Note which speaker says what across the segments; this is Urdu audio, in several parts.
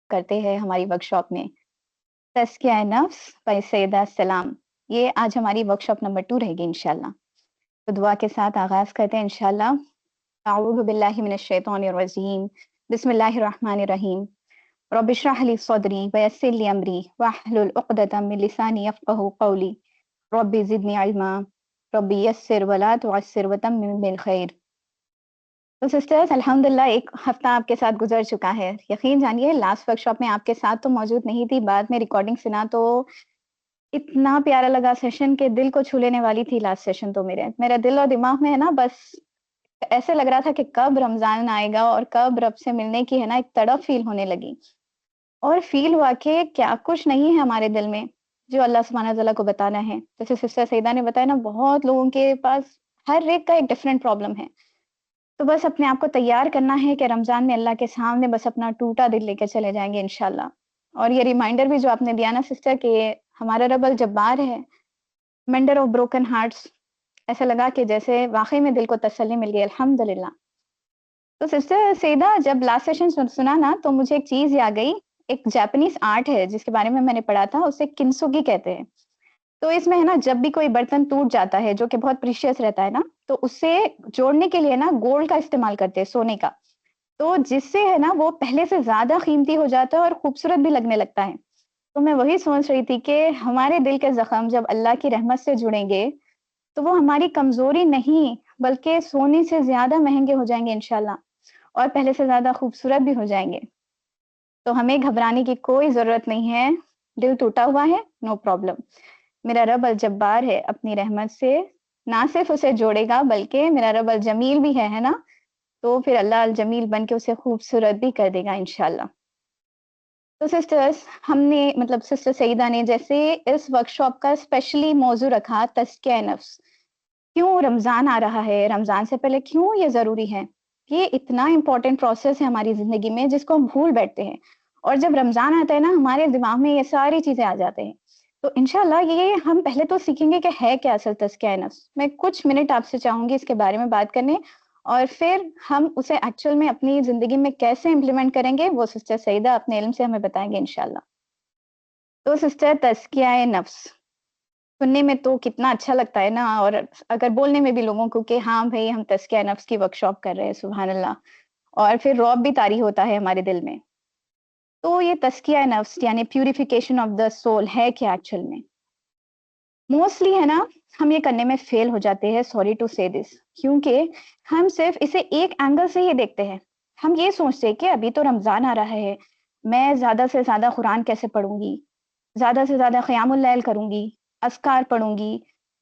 Speaker 1: کرتے ہیں ہماری ورکشاپ میں تزکیہ نفس بائی سیدہ سلام. یہ آج ہماری ورکشاپ نمبر 2 رہے گی انشاءاللہ. تو دعا کے ساتھ آغاز کرتے ہیں انشاءاللہ. اعوذ باللہ من الشیطان الرجیم. بسم اللہ الرحمن الرحیم. رب اشرح لی صدری ویسر لی امری واحلل عقدۃ من لسانی یفقہوا قولی. رب زدنی علما. رب یسر ولا تعسر وتمم بالخیر. تو سسٹرز الحمدللہ ایک ہفتہ آپ کے ساتھ گزر چکا ہے. یقین جانیے لاسٹ ورکشاپ میں آپ کے ساتھ تو موجود نہیں تھی، بعد میں ریکارڈنگ سنا تو اتنا پیارا لگا سیشن کے دل کو چھو لینے والی تھی. لاسٹ سیشن تو میرا دل اور دماغ میں ہے نا، بس ایسے لگ رہا تھا کہ کب رمضان آئے گا اور کب رب سے ملنے کی ہے نا ایک تڑپ فیل ہونے لگی. اور فیل ہوا کہ کیا کچھ نہیں ہے ہمارے دل میں جو اللہ سبحانہ تعالیٰ کو بتانا ہے. جیسے سسٹر سیدہ نے بتایا نا، بہت لوگوں کے پاس ہر ایک کا ایک ڈفرینٹ پرابلم ہے. تو بس اپنے آپ کو تیار کرنا ہے کہ رمضان میں اللہ کے سامنے بس اپنا ٹوٹا دل لے کے چلے جائیں گے انشاءاللہ. اور یہ ریمائنڈر بھی جو آپ نے دیا نا سسٹر کہ ہمارا رب الجبار ہے، مینڈر آف بروکن ہارٹس، ایسا لگا کہ جیسے واقعی میں دل کو تسلی مل گئی الحمدللہ. تو سسٹر سیدہ جب لاسٹ سیشن سنا نا تو مجھے ایک چیز یاد گئی. ایک جاپنیز آرٹ ہے جس کے بارے میں نے پڑھا تھا، اسے کنسوگی کہتے ہیں. تو اس میں ہے نا جب بھی کوئی برتن ٹوٹ جاتا ہے جو کہ بہت پریشیس رہتا ہے نا، تو اسے جوڑنے کے لیے نا گولڈ کا استعمال کرتے ہیں، سونے کا. تو جس سے ہے نا وہ پہلے سے زیادہ قیمتی ہو جاتا ہے اور خوبصورت بھی لگنے لگتا ہے. تو میں وہی سوچ رہی تھی کہ ہمارے دل کے زخم جب اللہ کی رحمت سے جڑیں گے تو وہ ہماری کمزوری نہیں بلکہ سونے سے زیادہ مہنگے ہو جائیں گے انشاءاللہ، اور پہلے سے زیادہ خوبصورت بھی ہو جائیں گے. تو ہمیں گھبرانے کی کوئی ضرورت نہیں ہے. دل ٹوٹا ہوا ہے، نو پرابلم. میرا رب الجبار ہے، اپنی رحمت سے نہ صرف اسے جوڑے گا بلکہ میرا رب الجمیل بھی ہے نا، تو پھر اللہ الجمیل بن کے اسے خوبصورت بھی کر دے گا انشاءاللہ. تو سسٹرز ہم نے سسٹر سعیدہ نے جیسے اس ورکشاپ کا اسپیشلی موضوع رکھا تزکیہ نفس. کیوں رمضان آ رہا ہے، رمضان سے پہلے کیوں یہ ضروری ہے. یہ اتنا امپورٹنٹ پروسیس ہے ہماری زندگی میں جس کو ہم بھول بیٹھتے ہیں، اور جب رمضان آتا ہے نا ہمارے دماغ میں یہ ساری چیزیں آ جاتے ہیں. تو انشاءاللہ یہ ہم پہلے تو سیکھیں گے کہ ہے کیا اصل تزکیہ نفس. میں کچھ منٹ آپ سے چاہوں گی اس کے بارے میں بات کرنے، اور پھر ہم اسے ایکچوئل میں اپنی زندگی میں کیسے امپلیمنٹ کریں گے وہ سسٹر سعیدہ اپنے علم سے ہمیں بتائیں گے انشاءاللہ. تو سسٹر تزکیہ نفس سننے میں تو کتنا اچھا لگتا ہے نا، اور اگر بولنے میں بھی لوگوں کو کہ ہاں بھائی ہم تزکیہ نفس کی ورکشاپ کر رہے ہیں، سبحان اللہ، اور پھر رعب بھی طاری ہوتا ہے ہمارے دل میں. تو یہ تزکیہ نفس یعنی پیوریفیکیشن آف دا سول ہے کیا ایکچوئل میں. موسٹلی ہے نا ہم یہ کرنے میں فیل ہو جاتے ہیں، سوری ٹو سے دس، کیونکہ ہم صرف اسے ایک اینگل سے ہی دیکھتے ہیں. ہم یہ سوچتے کہ ابھی تو رمضان آ رہا ہے، میں زیادہ سے زیادہ قرآن کیسے پڑھوں گی، زیادہ سے زیادہ قیام اللیل کروں گی، اذکار پڑھوں گی.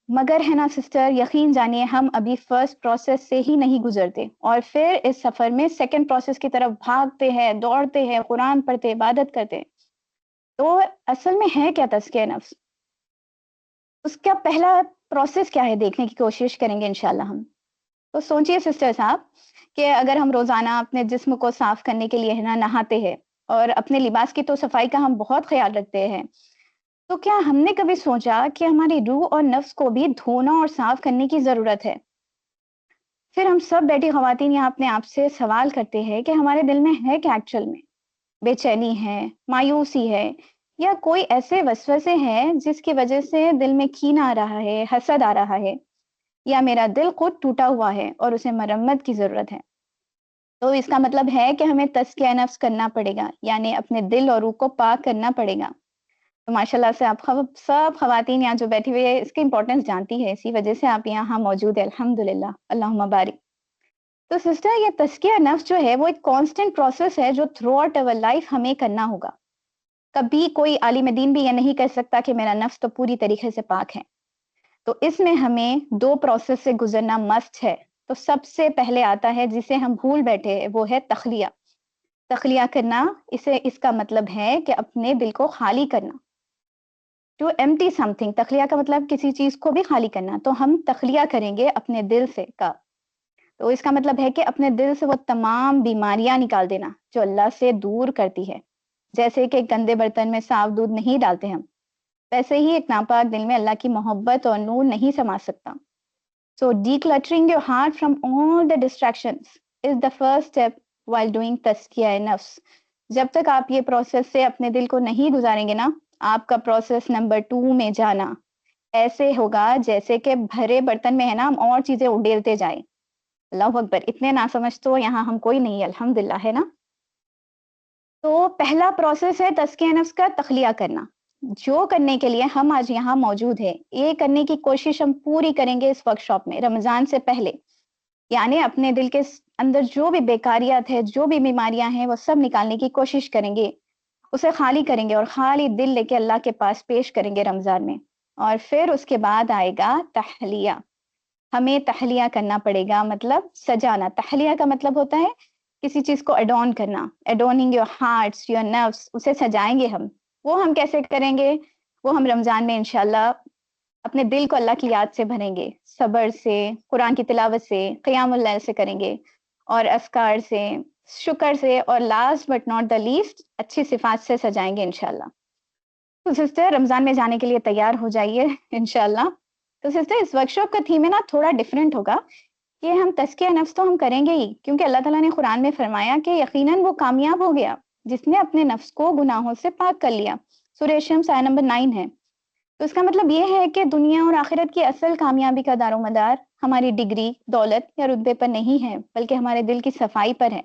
Speaker 1: مگر ہے نا سسٹر یقین جانیے ہم ابھی فرسٹ پروسیس سے ہی نہیں گزرتے، اور پھر اس سفر میں سیکنڈ پروسیس کی طرف بھاگتے ہیں، دوڑتے ہیں، قرآن پڑھتے، عبادت کرتے. تو اصل میں ہے کیا تزکیہ نفس، اس کا پہلا پروسیس کیا ہے دیکھنے کی کوشش کریں گے انشاءاللہ ہم. تو سوچئے سسٹر صاحب کہ اگر ہم روزانہ اپنے جسم کو صاف کرنے کے لیے ہے نا نہاتے ہیں، اور اپنے لباس کی تو صفائی کا ہم بہت خیال رکھتے ہیں، تو کیا ہم نے کبھی سوچا کہ ہماری روح اور نفس کو بھی دھونا اور صاف کرنے کی ضرورت ہے. پھر ہم سب بیٹھی خواتین یہاں اپنے آپ سے سوال کرتے ہیں کہ ہمارے دل میں ہے کیا ایکچوئل میں. بے چینی ہے، مایوسی ہے، یا کوئی ایسے وسوسے ہیں جس کی وجہ سے دل میں کین آ رہا ہے، حسد آ رہا ہے، یا میرا دل خود ٹوٹا ہوا ہے اور اسے مرمت کی ضرورت ہے. تو اس کا مطلب ہے کہ ہمیں تزکیہ نفس کرنا پڑے گا، یعنی اپنے دل اور روح کو پاک کرنا پڑے گا. تو ماشاءاللہ سے آپ سب خواتین یہاں جو بیٹھی ہوئی ہے اس کی امپورٹنس جانتی ہے، اسی وجہ سے آپ یہاں موجود ہے، الحمدللہ، اللہم بارک. تو سسٹر یہ تزکیہ نفس جو ہے وہ ایک کانسٹنٹ پروسیس ہے جو تھرو آؤٹ اوور لائف ہمیں کرنا ہوگا. کبھی کوئی عالم دین بھی یہ نہیں کہہ سکتا کہ میرا نفس تو پوری طریقے سے پاک ہے. تو اس میں ہمیں 2 پروسیس سے گزرنا مسٹ ہے. تو سب سے پہلے آتا ہے جسے ہم بھول بیٹھے، وہ ہے تخلیہ. تخلیہ کرنا، اس کا مطلب ہے کہ اپنے دل کو خالی کرنا. ٹو ایمٹی سم تھنگ، تخلیہ کا مطلب کسی چیز کو بھی خالی کرنا. تو ہم تخلیہ کریں گے اپنے دل سے کا. تو اس کا مطلب ہے کہ اپنے دل سے وہ تمام بیماریاں نکال دینا جو اللہ سے دور کرتی ہے. جیسے کہ گندے برتن میں صاف دودھ نہیں ڈالتے ہم، ویسے ہی ایک ناپاک دل میں اللہ کی محبت اور نور نہیں سما سکتا. So decluttering your heart from all the distractions is the first step while doing تزکیہ نفس. جب تک آپ یہ پروسیس سے اپنے دل کو نہیں گزاریں گے نا، آپ کا پروسیس نمبر 2 میں جانا ایسے ہوگا جیسے کہ بھرے برتن میں ہے نا ہم اور چیزیں اڈیلتے جائیں. اللہ اکبر، اتنے نہ سمجھ تو یہاں ہم کوئی نہیں ہے، الحمدللہ، ہے نا. تو پہلا پروسیس ہے تزکیہ نفس کا تخلیہ کرنا، جو کرنے کے لیے ہم آج یہاں موجود ہیں. یہ کرنے کی کوشش ہم پوری کریں گے اس ورکشاپ میں رمضان سے پہلے. یعنی اپنے دل کے اندر جو بھی بیکاریات ہے، جو بھی بیماریاں ہیں، وہ سب نکالنے کی کوشش کریں گے، اسے خالی کریں گے اور خالی دل لے کے اللہ کے پاس پیش کریں گے رمضان میں. اور پھر اس کے بعد آئے گا تحلیہ. ہمیں تحلیہ کرنا پڑے گا، مطلب سجانا. تحلیہ کا مطلب ہوتا ہے کسی چیز کو ایڈون کرنا. ایڈوننگ یور ہارٹس، یور نفس، اسے سجائیں گے ہم. وہ ہم کیسے کریں گے؟ وہ ہم رمضان میں انشاءاللہ اپنے دل کو اللہ کی یاد سے بھریں گے، صبر سے، قرآن کی تلاوت سے، قیام اللیل سے کریں گے، اور اذکار سے، شکر سے، اور last but not the least اچھی صفات سے سجائیں گے انشاءاللہ. تو سسٹر رمضان میں جانے کے لیے تیار ہو جائیے انشاءاللہ. تو سسٹر اس ورکشاپ کا تھیم ہے نا تھوڑا ڈفرینٹ ہوگا کہ ہم تزکیہ نفس تو ہم کریں گے ہی، کیونکہ اللہ تعالیٰ نے قرآن میں فرمایا کہ یقیناً وہ کامیاب ہو گیا جس نے اپنے نفس کو گناہوں سے پاک کر لیا. سورہ شمس آیہ نمبر 9 ہے. تو اس کا مطلب یہ ہے کہ دنیا اور آخرت کی اصل کامیابی کا دار و مدار ہماری ڈگری، دولت یا رتبے پر نہیں ہے، بلکہ ہمارے دل کی صفائی پر ہے.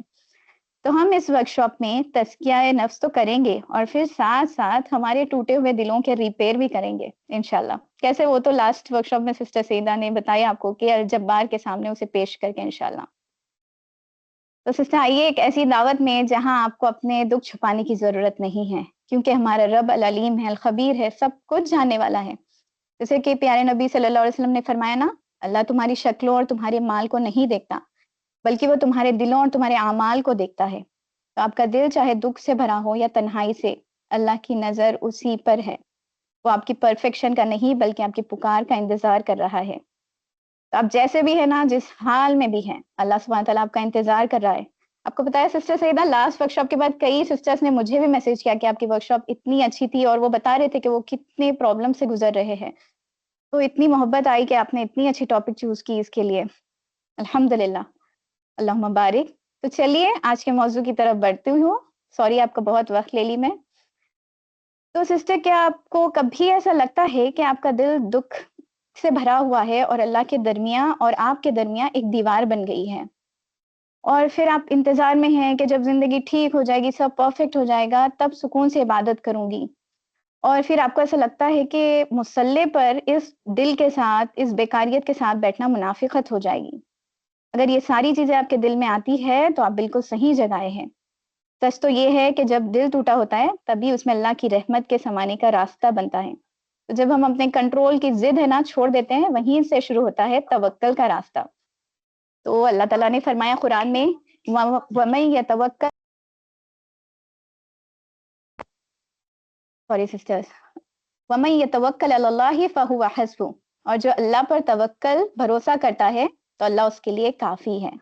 Speaker 1: تو ہم اس ورکشاپ میں تزکیہ نفس تو کریں گے اور پھر ساتھ ساتھ ہمارے ٹوٹے ہوئے دلوں کے ریپیئر بھی کریں گے انشاءاللہ. کیسے؟ وہ تو لاسٹ ورکشاپ میں سسٹر سیدہ نے بتایا آپ کو کہ الجبار کے سامنے اسے پیش کر کے انشاءاللہ. تو سسٹر آئیے ایک ایسی دعوت میں جہاں آپ کو اپنے دکھ چھپانے کی ضرورت نہیں ہے، کیونکہ ہمارا رب العلیم ہے، الخبیر ہے، سب کچھ جاننے والا ہے. جیسے کہ پیارے نبی صلی اللہ علیہ وسلم نے فرمایا نا، اللہ تمہاری شکلوں اور تمہارے مال کو نہیں دیکھتا، بلکہ وہ تمہارے دلوں اور تمہارے اعمال کو دیکھتا ہے. تو آپ کا دل چاہے دکھ سے بھرا ہو یا تنہائی سے، اللہ کی نظر اسی پر ہے. وہ آپ کی پرفیکشن کا نہیں بلکہ آپ کی پکار کا انتظار کر رہا ہے. تو آپ جیسے بھی ہے نا، جس حال میں بھی ہیں، اللہ سبحانہ تعالیٰ آپ کا انتظار کر رہا ہے. آپ کو بتایا سسٹر سیدہ لاسٹ ورکشاپ کے بعد کئی سسٹرز نے مجھے بھی میسج کیا کہ آپ کی ورکشاپ اتنی اچھی تھی، اور وہ بتا رہے تھے کہ وہ کتنے پرابلم سے گزر رہے ہیں. تو اتنی محبت آئی کہ آپ نے اتنی اچھی ٹاپک چوز کی اس کے لیے، الحمدللہ، اللہم بارک. تو چلیے آج کے موضوع کی طرف بڑھتی ہوں. سوری آپ کا بہت وقت لے لی میں. تو سسٹر کیا آپ کو کبھی ایسا لگتا ہے کہ آپ کا دل دکھ سے بھرا ہوا ہے اور اللہ کے درمیان اور آپ کے درمیان ایک دیوار بن گئی ہے، اور پھر آپ انتظار میں ہیں کہ جب زندگی ٹھیک ہو جائے گی، سب پرفیکٹ ہو جائے گا، تب سکون سے عبادت کروں گی، اور پھر آپ کو ایسا لگتا ہے کہ مصلی پر اس دل کے ساتھ، اس بیکاریت کے ساتھ بیٹھنا منافقت ہو جائے گی؟ اگر یہ ساری چیزیں آپ کے دل میں آتی ہے تو آپ بالکل صحیح جگہ ہیں. سچ تو یہ ہے کہ جب دل ٹوٹا ہوتا ہے تبھی اس میں اللہ کی رحمت کے سمانے کا راستہ بنتا ہے. تو جب ہم اپنے کنٹرول کی ضد ہے نا چھوڑ دیتے ہیں، وہیں سے شروع ہوتا ہے توکل کا راستہ. تو اللہ تعالیٰ نے فرمایا قرآن میں، وَمَن يَتَوَکَّلْ، سوری سسٹرز، وَمَن يَتَوَکَّلْ عَلَى اللَّهِ فَهُوَ حَسْبُهُ، اور جو اللہ پر توکل بھروسہ کرتا ہے تو اللہ اس کے لیے کافی ہے.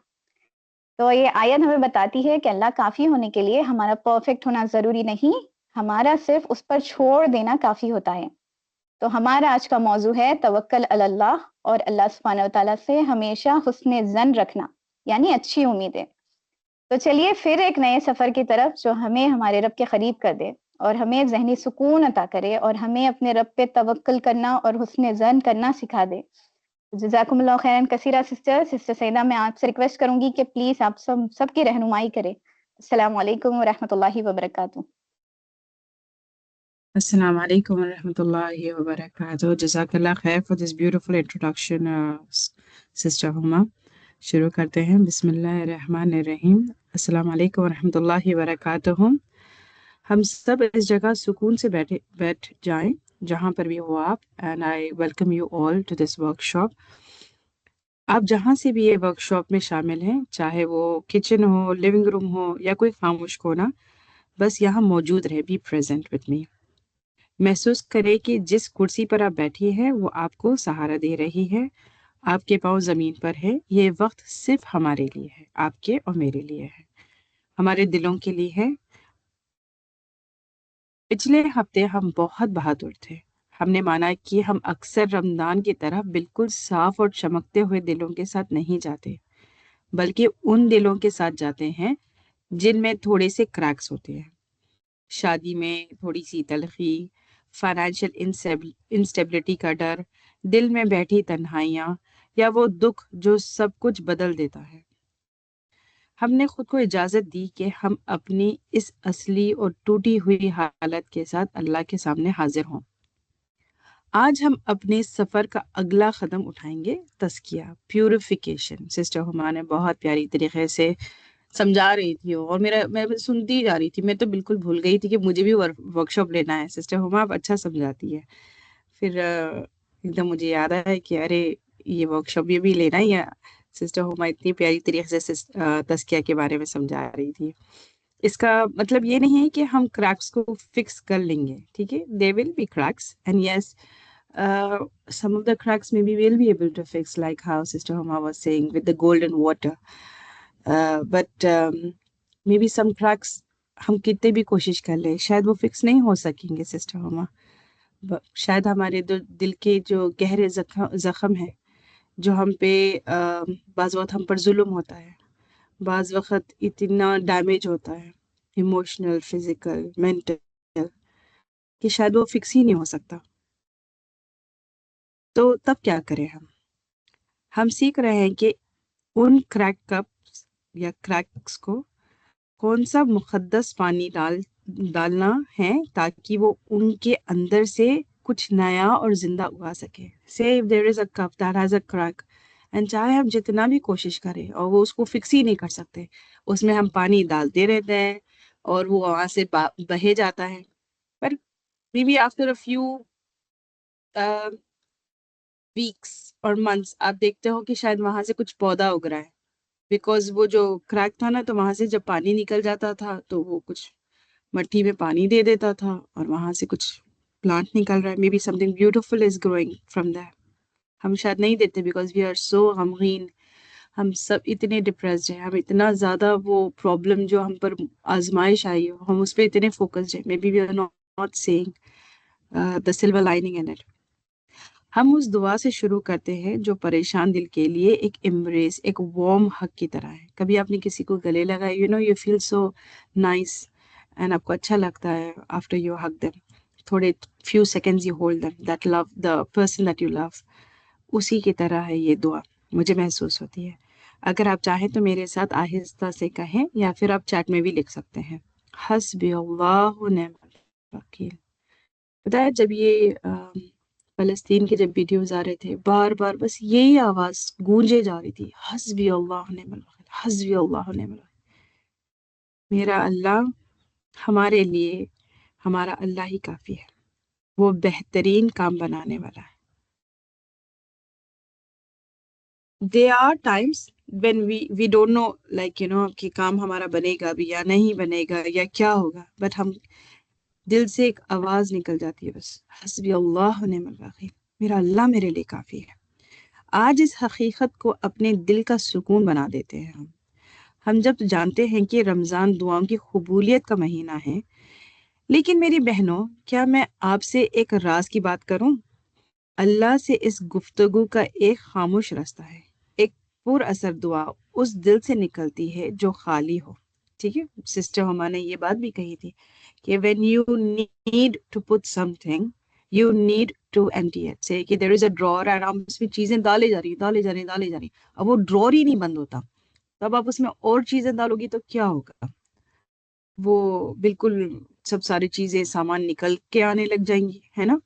Speaker 1: تو یہ آیت ہمیں بتاتی ہے کہ اللہ کافی ہونے کے لیے ہمارا پرفیکٹ ہونا ضروری نہیں، ہمارا صرف اس پر چھوڑ دینا کافی ہوتا ہے. تو ہمارا آج کا موضوع ہے توکل علی اللہ، اور اللہ سبحانہ و تعالیٰ سے ہمیشہ حسن ظن رکھنا، یعنی اچھی امیدیں. تو چلیے پھر ایک نئے سفر کی طرف جو ہمیں ہمارے رب کے قریب کر دے اور ہمیں ذہنی سکون عطا کرے اور ہمیں اپنے رب پہ توکل کرنا اور حسن ظن کرنا سکھا دے. جزاکم اللہ خیرن کثیرہ سسٹر سیدہ، میں آپ سے ریکویسٹ کروں گی کہ پلیز آپ سب کی رہنمائی کرے. السلام علیکم ورحمۃ اللہ وبرکاتہ.
Speaker 2: السلام علیکم ورحمۃ اللہ وبرکاتہ. جزاک اللہ خیر for this beautiful introduction, sister ہما. شروع کرتے ہیں. بسم اللہ الرحمن الرحیم. السلام علیکم ورحمۃ اللہ وبرکاتہ. ہم سب اس جگہ سکون سے بیٹھ جائیں جہاں پر بھی ہو آپ. And I welcome you all to this workshop. آپ جہاں سے بھی یہ ورک شاپ میں شامل ہیں، چاہے وہ کچن ہو، لیونگ روم ہو یا کوئی خاموش کونا، بس یہاں موجود رہے. Be present with me. محسوس کرے کہ جس کرسی پر آپ بیٹھی ہیں وہ آپ کو سہارا دے رہی ہے. آپ کے پاؤں زمین پر ہے. یہ وقت صرف ہمارے لیے ہے، آپ کے اور میرے لیے ہے، ہمارے دلوں کے لیے ہے. پچھلے ہفتے ہم بہت بہادر تھے. ہم نے مانا کہ ہم اکثر رمضان کی طرح بالکل صاف اور چمکتے ہوئے دلوں کے ساتھ نہیں جاتے، بلکہ ان دلوں کے ساتھ جاتے ہیں جن میں تھوڑے سے کریکس ہوتے ہیں. شادی میں تھوڑی سی تلخی، فائنینشیل انسٹیبلٹی کا ڈر، دل میں بیٹھی تنہائیاں، یا وہ دکھ جو سب کچھ بدل دیتا ہے۔ ہم نے خود کو اجازت دی کہ ہم اپنی اس اصلی اور ٹوٹی ہوئی حالت کے ساتھ اللہ کے سامنے حاضر ہوں۔ آج ہم اپنے سفر کا اگلا قدم اٹھائیں گے، تزکیہ، پیوریفیکیشن۔ سسٹر ہما نے بہت پیاری طریقے سے سمجھا رہی تھی، اور میں سنتی جا رہی تھی، میں تو بالکل بھول گئی تھی کہ مجھے بھی ورک شاپ لینا ہے۔ سسٹر ہما آپ اچھا سمجھاتی ہے۔ پھر ایک دم مجھے یاد آیا کہ ارے یہ ورک شاپ یہ بھی لینا ہے، یا سسٹر ہما اتنی پیاری طریقے سے تزکیہ کے بارے میں سمجھا رہی تھی۔ اس کا مطلب یہ نہیں ہے کہ ہم کریکس کو فکس کر لیں گے، ٹھیک ہے، they will be cracks and yes some of the cracks maybe we'll be able to fix, like how Sister Homa was saying with the golden water. But maybe some cracks ہم کتنے بھی کوشش کر لیں شاید وہ فکس نہیں ہو سکیں گے سسٹر ہما۔ شاید ہمارے دل کے جو گہرے زخم ہیں، جو ہم پہ بعض وقت ہم پر ظلم ہوتا ہے، بعض وقت اتنا ڈیمیج ہوتا ہے ایموشنل، فزیکل، مینٹل، کہ شاید وہ فکس ہی نہیں ہو سکتا۔ تو تب کیا کریں ہم سیکھ رہے ہیں کہ ان کریک کپس یا کریکس کو کون سا مقدس پانی ڈالنا ہے تاکہ وہ ان کے اندر سے کچھ نیا اور زندہ اگا سکے۔ Say if there is a cup that has a crack and چاہے ہم جتنا بھی کوشش کریں اور وہ اس کو فکس ہی نہیں کر سکتے، اس میں ہم پانی ڈالتے رہتے ہیں اور وہ وہاں سے بہے جاتا ہے، پر maybe after a few ویکس اور منتھس آپ دیکھتے ہو کہ شاید وہاں سے کچھ پودا اگ رہا ہے، بیکاز وہ جو کریک تھا نا، تو وہاں سے جب پانی نکل جاتا تھا تو وہ کچھ مٹی میں پانی دے دیتا تھا اور وہاں سے کچھ پلانٹ نکل رہا ہے، maybe something beautiful is growing from that. ہم شاید نہیں دیتے بیکاز وی آر سو غمگین، ہم سب اتنے ڈپریسڈ ہیں، ہم اتنا زیادہ وہ پرابلم جو ہم پر آزمائش آئی ہو ہم اس پہ اتنے فوکسڈ ہیں، maybe we are not seeing the silver lining in it. ہم اس دعا سے شروع کرتے ہیں جو پریشان دل کے لیے ایک امبریس، ایک وارم ہگ کی طرح ہے۔ کبھی آپ نے کسی کو گلے لگائے، you feel so nice and آپ کو اچھا لگتا ہے آفٹر یو ہگ دیم، تھوڑے few seconds you hold them, that love the person that you love, اسی کی طرح ہے یہ دعا، مجھے محسوس ہوتی ہے۔ اگر آپ چاہیں تو میرے ساتھ آہستہ سے کہیں، یا پھر آپ چیٹ میں بھی لکھ سکتے ہیں۔ حسبی اللہ و نعم الوکیل۔ پتہ ہے جب یہ فلسطین کے جب ویڈیوز آ رہے تھے، بار بار بس یہی آواز گونجے جا رہی تھی، حسبی اللہ نعم الوکیل، حسبی اللہ نعم الوکیل۔ میرا اللہ ہمارے لیے، ہمارا اللہ ہی کافی ہے، وہ بہترین کام بنانے والا ہے۔ There are times when we don't know, like کہ کام ہمارا بنے گا بھی یا نہیں بنے گا یا کیا ہوگا، بٹ ہم دل سے ایک آواز نکل جاتی ہے، بس حسبی اللہ نعم الوکیل، میرا اللہ میرے لیے کافی ہے۔ آج اس حقیقت کو اپنے دل کا سکون بنا دیتے ہیں ہم جب جانتے ہیں کہ رمضان دعاؤں کی قبولیت کا مہینہ ہے۔ لیکن میری بہنوں، کیا میں آپ سے ایک راز کی بات کروں؟ اللہ سے اس گفتگو کا ایک خاموش راستہ ہے، ایک پر اثر دعا اس دل سے نکلتی ہے جو خالی ہو، ٹھیک ہے؟ سسٹر ہما نے یہ بات بھی کہی تھی کہ when you need to put something you need to empty it، say کہ there is a drawer and آپ اس میں چیزیں ڈالے جا رہی ہیں، اب وہ ڈرور ہی نہیں بند ہوتا، تب آپ اس میں اور چیزیں ڈالو گی تو کیا ہوگا؟ وہ بالکل سب ساری چیزیں سامان نکل کے آنے لگ جائیں گی، ہے نا؟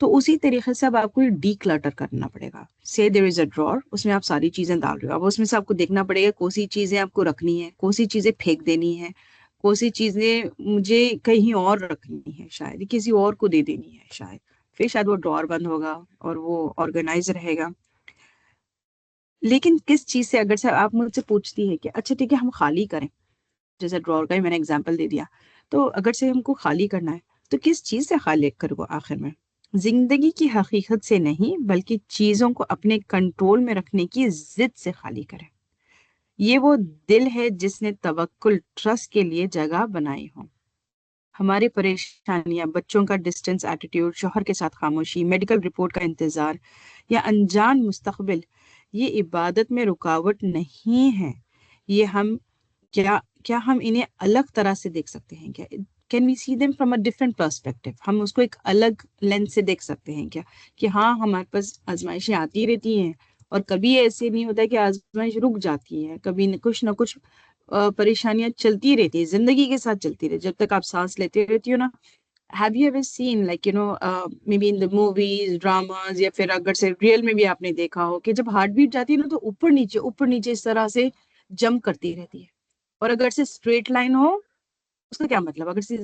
Speaker 2: تو اسی طریقے سے اب آپ کو ڈی کلٹر کرنا پڑے گا۔ say there is a drawer، اس میں آپ ساری چیزیں ڈال رہے ہو، اب اس میں سے آپ کو دیکھنا پڑے گا کون سی چیزیں آپ کو رکھنی ہے، کون سی چیزیں پھینک دینی ہے، کون سی چیزیں مجھے کہیں اور رکھنی ہے، شاید کسی اور کو دے دینی ہے، پھر شاید وہ ڈراور بند ہوگا اور وہ آرگنائز رہے گا۔ لیکن کس چیز سے، اگر سے آپ مجھ سے پوچھتی ہے کہ اچھا ٹھیک ہے ہم خالی کریں، جیسے ڈراور کا ہی میں نے اگزامپل دے دیا، تو اگر سے ہم کو خالی کرنا ہے تو کس چیز سے خالی کرو آخر میں؟ زندگی کی حقیقت سے نہیں، بلکہ چیزوں کو اپنے کنٹرول میں رکھنے کی ضد سے خالی کریں۔ یہ وہ دل ہے جس نے توکل، ٹرسٹ کے لیے جگہ بنائی ہو۔ ہماری پریشانیاں، بچوں کا ڈسٹنس ایٹیٹیوڈ، شوہر کے ساتھ خاموشی، میڈیکل رپورٹ کا انتظار یا انجان مستقبل، یہ عبادت میں رکاوٹ نہیں ہے۔ یہ ہم کیا ہم انہیں الگ طرح سے دیکھ سکتے ہیں؟ Can we see them from a different perspective? ہم اس کو ایک الگ لینس سے دیکھ سکتے ہیں کیا کہ ہاں ہمارے پاس آزمائشیں آتی رہتی ہیں اور کبھی ایسے نہیں ہوتا کہ آزمائش رک جاتی ہے، کبھی کچھ نہ کچھ پریشانیاں چلتی رہتی ہیں، زندگی کے ساتھ چلتی رہتی، جب تک آپ سانس لیتے رہتی ہو نا. Have you ever seen like maybe in the movies, dramas یا پھر اگر سے ریئل میں بھی آپ نے دیکھا ہو کہ جب ہارٹ بیٹ جاتی ہے نا تو اوپر نیچے اس طرح سے جمپ کرتی رہتی ہے، اور اگر سے اسٹریٹ لائن ہو اس کا کیا مطلب، اگر سے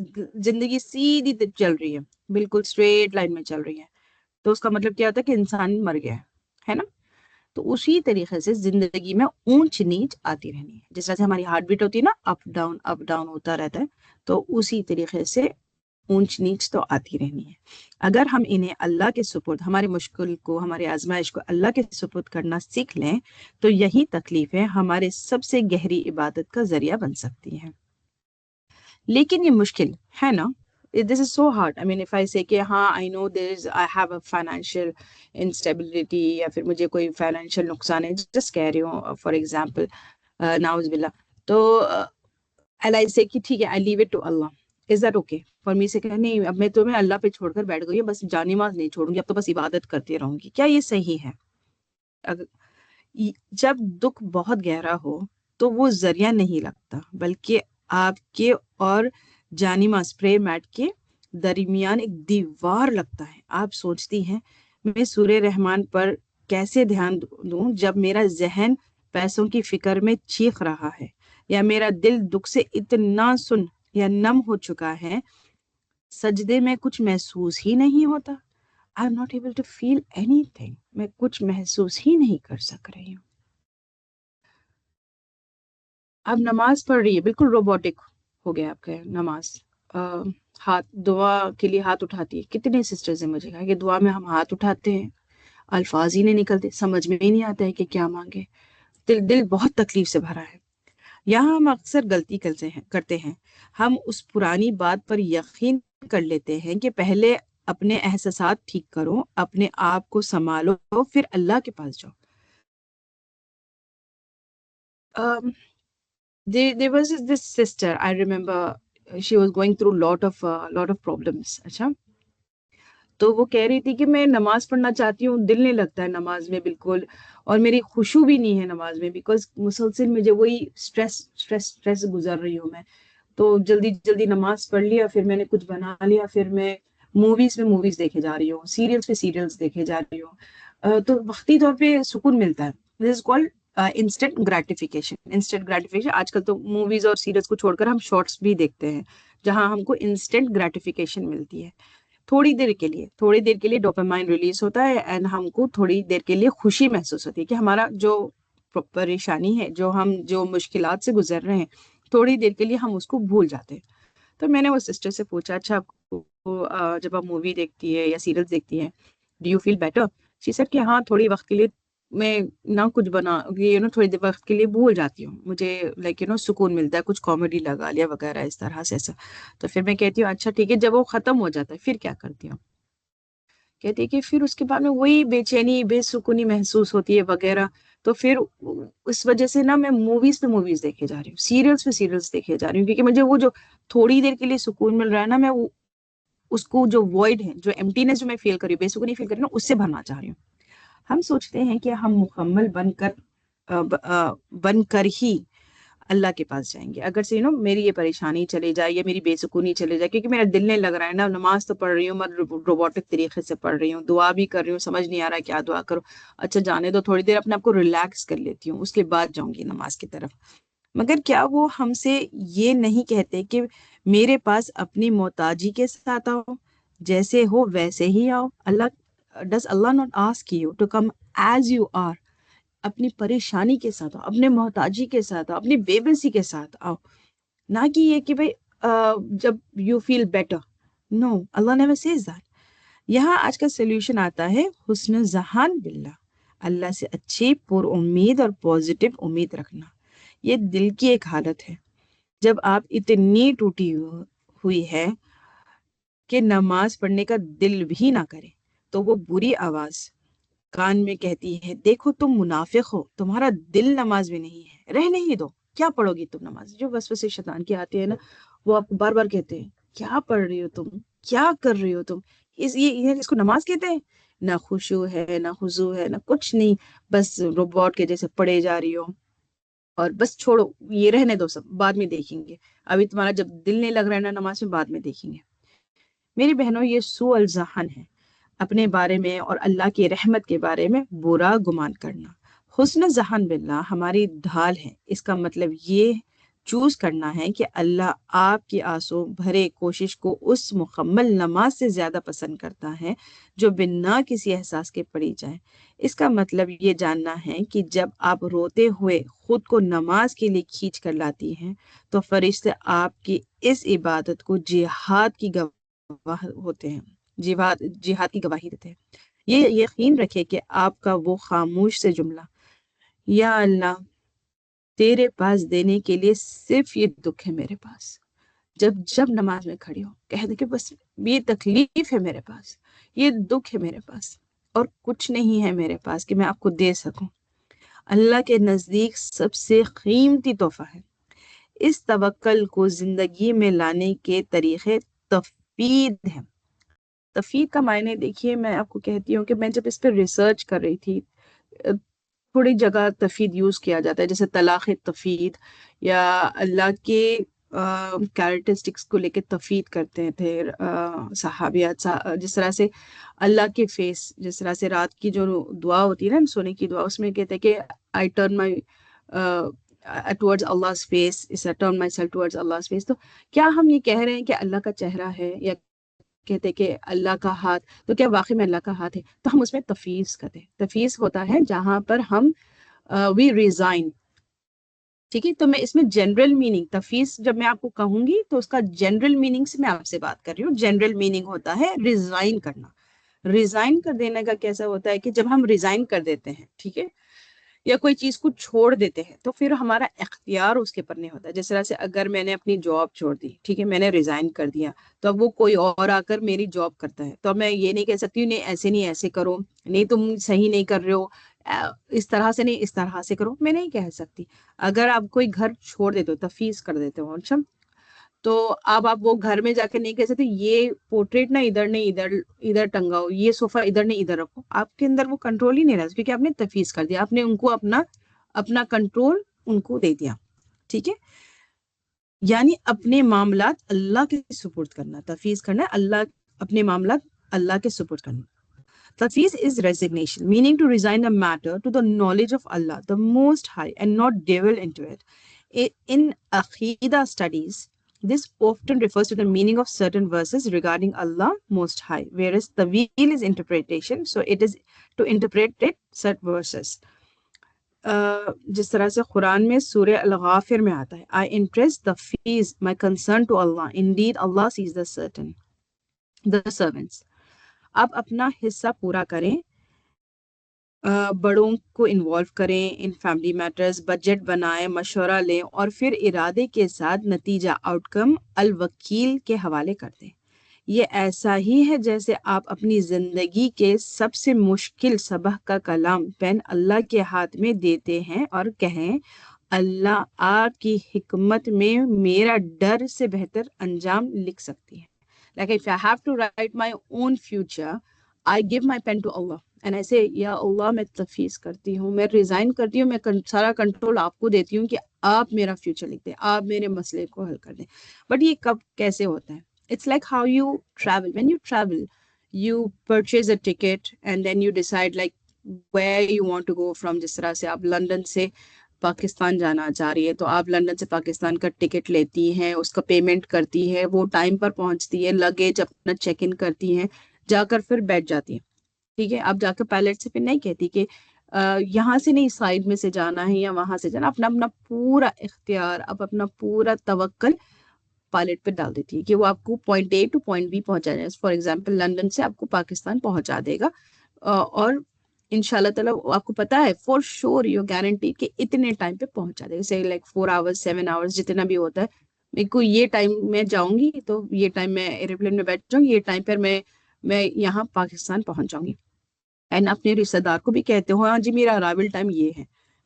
Speaker 2: زندگی سیدھی چل رہی ہے بالکل اسٹریٹ لائن میں چل رہی ہے تو اس کا مطلب کیا ہوتا ہے کہ انسان مر گیا ہے نا. تو اسی طریقے سے زندگی میں اونچ نیچ آتی رہنی ہے، جس طرح سے ہماری ہارٹ بیٹ ہوتی ہے نا اپ ڈاؤن ہوتا رہتا ہے، تو اسی طریقے سے اونچ نیچ تو آتی رہنی ہے. اگر ہم انہیں اللہ کے سپرد، ہمارے مشکل کو، ہمارے آزمائش کو اللہ کے سپرد کرنا سیکھ لیں تو یہی تکلیفیں ہمارے سب سے گہری عبادت کا ذریعہ بن سکتی ہیں. لیکن یہ مشکل ہے نا. This is so hard. I mean, if I say کہ ہاں I know I have a financial instability یا پھر مجھے کوئی financial نقصان ہے، just کہہ رہی ہوں for example نعوذ باللہ، تو and I say کہ ٹھیک ہے I leave it to Allah. Is that okay for me سے کہ نہیں اب میں تمہیں اللہ پہ چھوڑ کر بیٹھ گئی ہوں، بس جان نماز نہیں چھوڑوں گی، اب تو بس عبادت کرتی رہوں گی، کیا یہ صحیح ہے؟ جب دکھ بہت گہرا ہو تو وہ ذریعہ نہیں لگتا بلکہ آپ کے اور جانماز پرے میٹ کے درمیان ایک دیوار لگتا ہے. آپ سوچتی ہیں میں سورہ رحمان پر کیسے دھیان دوں جب میرا ذہن پیسوں کی فکر میں چیخ رہا ہے، یا میرا دل دکھ سے اتنا سن یا نم ہو چکا ہے سجدے میں کچھ محسوس ہی نہیں ہوتا. I'm not able to feel anything. میں کچھ محسوس ہی نہیں کر سک رہی ہوں. اب نماز پڑھ رہی ہے، بالکل روبوٹک ہو گیا آپ کا نماز. ہاتھ دعا کے لیے ہاتھ اٹھاتی ہے. کتنے سسٹرز ہیں مجھے کہا کہ دعا میں ہم ہاتھ اٹھاتے ہیں، الفاظ ہی نہیں نکلتے، سمجھ میں ہی نہیں آتا ہے کہ کیا مانگے، دل بہت تکلیف سے بھرا ہے. یہاں ہم اکثر غلطی کرتے ہیں، ہم اس پرانی بات پر یقین کر لیتے ہیں کہ پہلے اپنے احساسات ٹھیک کرو، اپنے آپ کو سنبھالو، پھر اللہ کے پاس جاؤ. There was this sister, I remember, she was going through lot of problems. اچھا، تو وہ کہہ رہی تھی کہ میں نماز پڑھنا چاہتی ہوں، دل نہیں لگتا ہے نماز میں بالکل، اور میری خشوع بھی نہیں ہے نماز میں، بیکاز مسلسل مجھے وہی اسٹریس گزر رہی ہوں میں. تو جلدی نماز پڑھ لیا، پھر میں نے کچھ بنا لیا، پھر میں موویز دیکھے جا رہی ہوں، سیریلز دیکھے جا رہی ہوں. تو وقتی طور پہ سکون ملتا ہے. دس از کالڈ انسٹنٹ گریٹیفیکیشن. آج کل تو موویز اور سیریلز کو چھوڑ کر ہم شارٹس بھی دیکھتے ہیں جہاں ہم کو انسٹنٹ گریٹیفیکیشن ملتی ہے. تھوڑی دیر کے لیے ڈوپامائن ریلیز ہوتا ہے اینڈ ہم کو تھوڑی دیر کے لیے خوشی محسوس ہوتی ہے کہ ہمارا جو پریشانی ہے، جو مشکلات سے گزر رہے ہیں، تھوڑی دیر کے لیے ہم اس کو بھول جاتے ہیں. تو میں نے وہ سسٹر سے پوچھا، اچھا آپ کو جب آپ مووی دیکھتی ہے یا سیریل دیکھتی ہیں do you feel better? She said کہ ہاں تھوڑی وقت کے لیے میں نہ کچھ تھوڑی دیر وقت کے لیے بھول جاتی ہوں، مجھے سکون ملتا ہے، کچھ کامیڈی لگا لیا وغیرہ اس طرح سے ایسا. تو پھر میں کہتی ہوں اچھا ٹھیک ہے، جب وہ ختم ہو جاتا ہے پھر کیا کرتی ہوں؟ کہتی ہے کہ پھر اس کے بعد میں وہی بے چینی بے سکونی محسوس ہوتی ہے وغیرہ. تو پھر اس وجہ سے نا میں موویز دیکھے جا رہی ہوں، سیریلز دیکھے جا رہی ہوں، کیونکہ مجھے وہ جو تھوڑی دیر کے لیے سکون مل رہا ہے نا، میں اس کو جو وائڈ ہے، جو ایمٹینس جو میں فیل کر رہی ہوں، بے سکونی فیل کر رہی ہوں، اس سے بھرنا چاہ رہی ہوں. ہم سوچتے ہیں کہ ہم مکمل بن کر ہی اللہ کے پاس جائیں گے اگر سے میری یہ پریشانی چلے جائے یا میری بے سکونی چلے جائے، کیونکہ میرا دل نہیں لگ رہا ہے نا. نماز تو پڑھ رہی ہوں، میں روبوٹک طریقے سے پڑھ رہی ہوں، دعا بھی کر رہی ہوں، سمجھ نہیں آ رہا کیا دعا کروں. اچھا جانے دو، تھوڑی دیر اپنے آپ کو ریلیکس کر لیتی ہوں، اس کے بعد جاؤں گی نماز کی طرف. مگر کیا وہ ہم سے یہ نہیں کہتے کہ میرے پاس اپنی محتاجی کے ساتھ آؤ، جیسے ہو ویسے ہی آؤ؟ Does Allah not ask you to come as you are؟ اپنی پریشانی کے ساتھ آؤ، اپنے محتاجی کے ساتھ آؤ، اپنی بے بسی کے ساتھ آؤ، نہ کہ یہ کہ بھئی جب you feel better. No, Allah never says that. یہاں آج کا سولوشن آتا ہے حسن ذہان باللہ، اللہ سے اچھی پر امید اور پازیٹیو امید رکھنا. یہ دل کی ایک حالت ہے جب آپ اتنی ٹوٹی ہوئی ہے کہ نماز پڑھنے کا دل بھی نہ کرے تو وہ بری آواز کان میں کہتی ہے دیکھو تم منافق ہو، تمہارا دل نماز میں نہیں ہے، رہنے ہی دو، کیا پڑھو گی تم نماز. جو وسوسے شیطان کے آتے ہیں نا، وہ آپ کو بار بار کہتے ہیں کیا پڑھ رہی ہو تم، کیا کر رہی ہو تم، اس کو نماز کہتے ہیں؟ نہ خشوع ہے، نہ خضوع ہے، نہ کچھ نہیں، بس روبوٹ کے جیسے پڑھے جا رہی ہو، اور بس چھوڑو یہ رہنے دو، سب بعد میں دیکھیں گے، ابھی تمہارا جب دل نہیں لگ رہا ہے نا نماز میں، بعد میں دیکھیں گے۔ میری بہنوں، یہ سوء الذہن ہے، اپنے بارے میں اور اللہ کی رحمت کے بارے میں برا گمان کرنا۔ حسن ذہن باللہ ہماری ڈھال ہے، اس کا مطلب یہ چوز کرنا ہے کہ اللہ آپ کی آنسو بھرے کوشش کو اس مکمل نماز سے زیادہ پسند کرتا ہے جو بنا کسی احساس کے پڑھی جائے۔ اس کا مطلب یہ جاننا ہے کہ جب آپ روتے ہوئے خود کو نماز کے لیے کھینچ کر لاتی ہیں تو فرشتے آپ کی اس عبادت کو جہاد کی گواہ ہوتے ہیں، جہاد کی گواہی دیتے ہیں۔ یہ یقین رکھے کہ آپ کا وہ خاموش سے جملہ، یا اللہ تیرے پاس دینے کے لیے صرف یہ دکھ ہے میرے پاس، جب نماز میں کھڑی ہو کہہ دے کہ بس یہ تکلیف ہے میرے پاس، یہ دکھ ہے میرے پاس، اور کچھ نہیں ہے میرے پاس کہ میں آپ کو دے سکوں۔ اللہ کے نزدیک سب سے قیمتی تحفہ ہے۔ اس توکل کو زندگی میں لانے کے طریقے تفویض ہیں۔ تفویض کا معنی دیکھیے، میں آپ کو کہتی ہوں کہ میں جب اس پہ ریسرچ کر رہی تھی، تھوڑی جگہ تفویض یوز کیا جاتا ہے، جیسے طلاق تفویض، یا اللہ کے کیریکٹرسٹکس کو لے کے تفویض کرتے تھے صحابیات، جس طرح سے اللہ کے فیس، جس طرح سے رات کی جو دعا ہوتی ہے نا سونے کی دعا، اس میں کہتے ہیں کہ I turn my towards Allah's face, is I turn myself towards Allah's face۔ تو کیا ہم یہ کہہ رہے ہیں کہ اللہ کا چہرہ ہے، یا کہتے کہ اللہ کا ہاتھ، تو کیا واقعی میں اللہ کا ہاتھ ہے؟ تو ہم اس میں تفویض کرتے ہیں۔ تفویض ہوتا ہے جہاں پر ہم وی ریزائن، ٹھیک ہے؟ تو میں اس میں جنرل میننگ، تفویض جب میں آپ کو کہوں گی تو اس کا جنرل میننگ سے میں آپ سے بات کر رہی ہوں۔ جنرل میننگ ہوتا ہے ریزائن کرنا۔ ریزائن کر دینے کا کیسا ہوتا ہے کہ جب ہم ریزائن کر دیتے ہیں، ٹھیک ہے، یا کوئی چیز کو چھوڑ دیتے ہیں، تو پھر ہمارا اختیار اس کے پر نہیں ہوتا۔ جس طرح سے اگر میں نے اپنی جاب چھوڑ دی، ٹھیک ہے، میں نے ریزائن کر دیا، تو اب وہ کوئی اور آ کر میری جاب کرتا ہے، تو میں یہ نہیں کہہ سکتی نہیں ایسے نہیں ایسے کرو، نہیں تم صحیح نہیں کر رہے ہو، اس طرح سے نہیں اس طرح سے کرو، میں نہیں کہہ سکتی۔ اگر آپ کوئی گھر چھوڑ دیتے ہو، تفویض کر دیتے ہو، اچھا، تو اب آپ وہ گھر میں جا کے نہیں کہہ سکتے یہ پورٹریٹ نہ ادھر نہیں ادھر ٹنگاؤ، یہ صوفہ ادھر نہیں ادھر رکھو، آپ کے اندر وہ کنٹرول ہی نہیں رہا، کیونکہ آپ نے تفویض کر دیا، آپ نے ان کو اپنا کنٹرول ان کو دے دیا، ٹھیک ہے؟ یعنی اپنے معاملات اللہ کے سپرد کرنا، تفویض کرنا ہے اللہ، اپنے معاملات اللہ کے سپرد کرنا۔ Tafweez is resignation, meaning to resign a matter to the knowledge of Allah, the Most High, and not delve into it. In Aqidah studies, this often refers to the meaning of certain verses regarding Allah Most High, whereas Tawil is interpretation, so it is to interpret certain verses. جس طرح سے قرآن میں سورہ الغافر میں آتا ہے I entrust the fees my concern to Allah, indeed Allah sees the servants۔ آپ اپنا حصہ پورا کریں، بڑوں کو انوالو کریں ان فیملی میٹرز، بجٹ بنائیں، مشورہ لیں، اور پھر ارادے کے ساتھ نتیجہ آؤٹ کم الوکیل کے حوالے کر دیں۔ یہ ایسا ہی ہے جیسے آپ اپنی زندگی کے سب سے مشکل سبق کا کلام پین اللہ کے ہاتھ میں دیتے ہیں اور کہیں اللہ آپ کی حکمت میں میرا ڈر سے بہتر انجام لکھ سکتی ہے۔ Like if I have to write my own future, I give my pen to Allah and I say یا اللہ میں تفویض کرتی ہوں، میں ریزائن کرتی ہوں، میں سارا کنٹرول آپ کو دیتی ہوں کہ آپ میرا فیوچر لکھ دیں، آپ میرے مسئلے کو حل کر دیں۔ بٹ یہ کب کیسے ہوتا ہے؟ It's like how you travel. When you travel, you purchase a ticket and then you decide like where you want to go from۔ جس طرح سے آپ لندن سے پاکستان جانا چاہ رہی ہے تو آپ لندن سے پاکستان کا ٹکٹ لیتی ہیں، اس کا پیمنٹ کرتی ہے، وہ ٹائم پر پہنچتی ہے، لگیج اپنا چیک ان کرتی ہیں، جا کر پھر بیٹھ جاتی ہیں، ٹھیک ہے؟ آپ جا کر پائلٹ سے پھر نہیں کہتی کہ یہاں سے نہیں سائڈ میں سے جانا ہے یا وہاں سے جانا، اپنا پورا اختیار، اب اپنا پورا توکل پائلٹ پہ ڈال دیتی ہے کہ وہ آپ کو point A to point B پہنچا جائے۔ فار ایگزامپل لندن سے آپ کو پاکستان پہنچا دے گا، اور ان شاء اللہ تعالیٰ آپ کو پتا ہے فور شور یو گارنٹی کہ اتنے ٹائم پہ پہنچا دے گا، جیسے لائک 4 آورس 7 آورس جتنا بھی ہوتا ہے، میرے کو یہ ٹائم میں جاؤں گی تو یہ ٹائم میں ایروپلین میں بیٹھ جاؤں گی، یہ ٹائم پر میں یہاں پاکستان پہنچ جاؤں گی، اینڈ اپنے رشتہ دار کو بھی کہتے ہو ہاں جی میرا ارائیول ٹائم یہ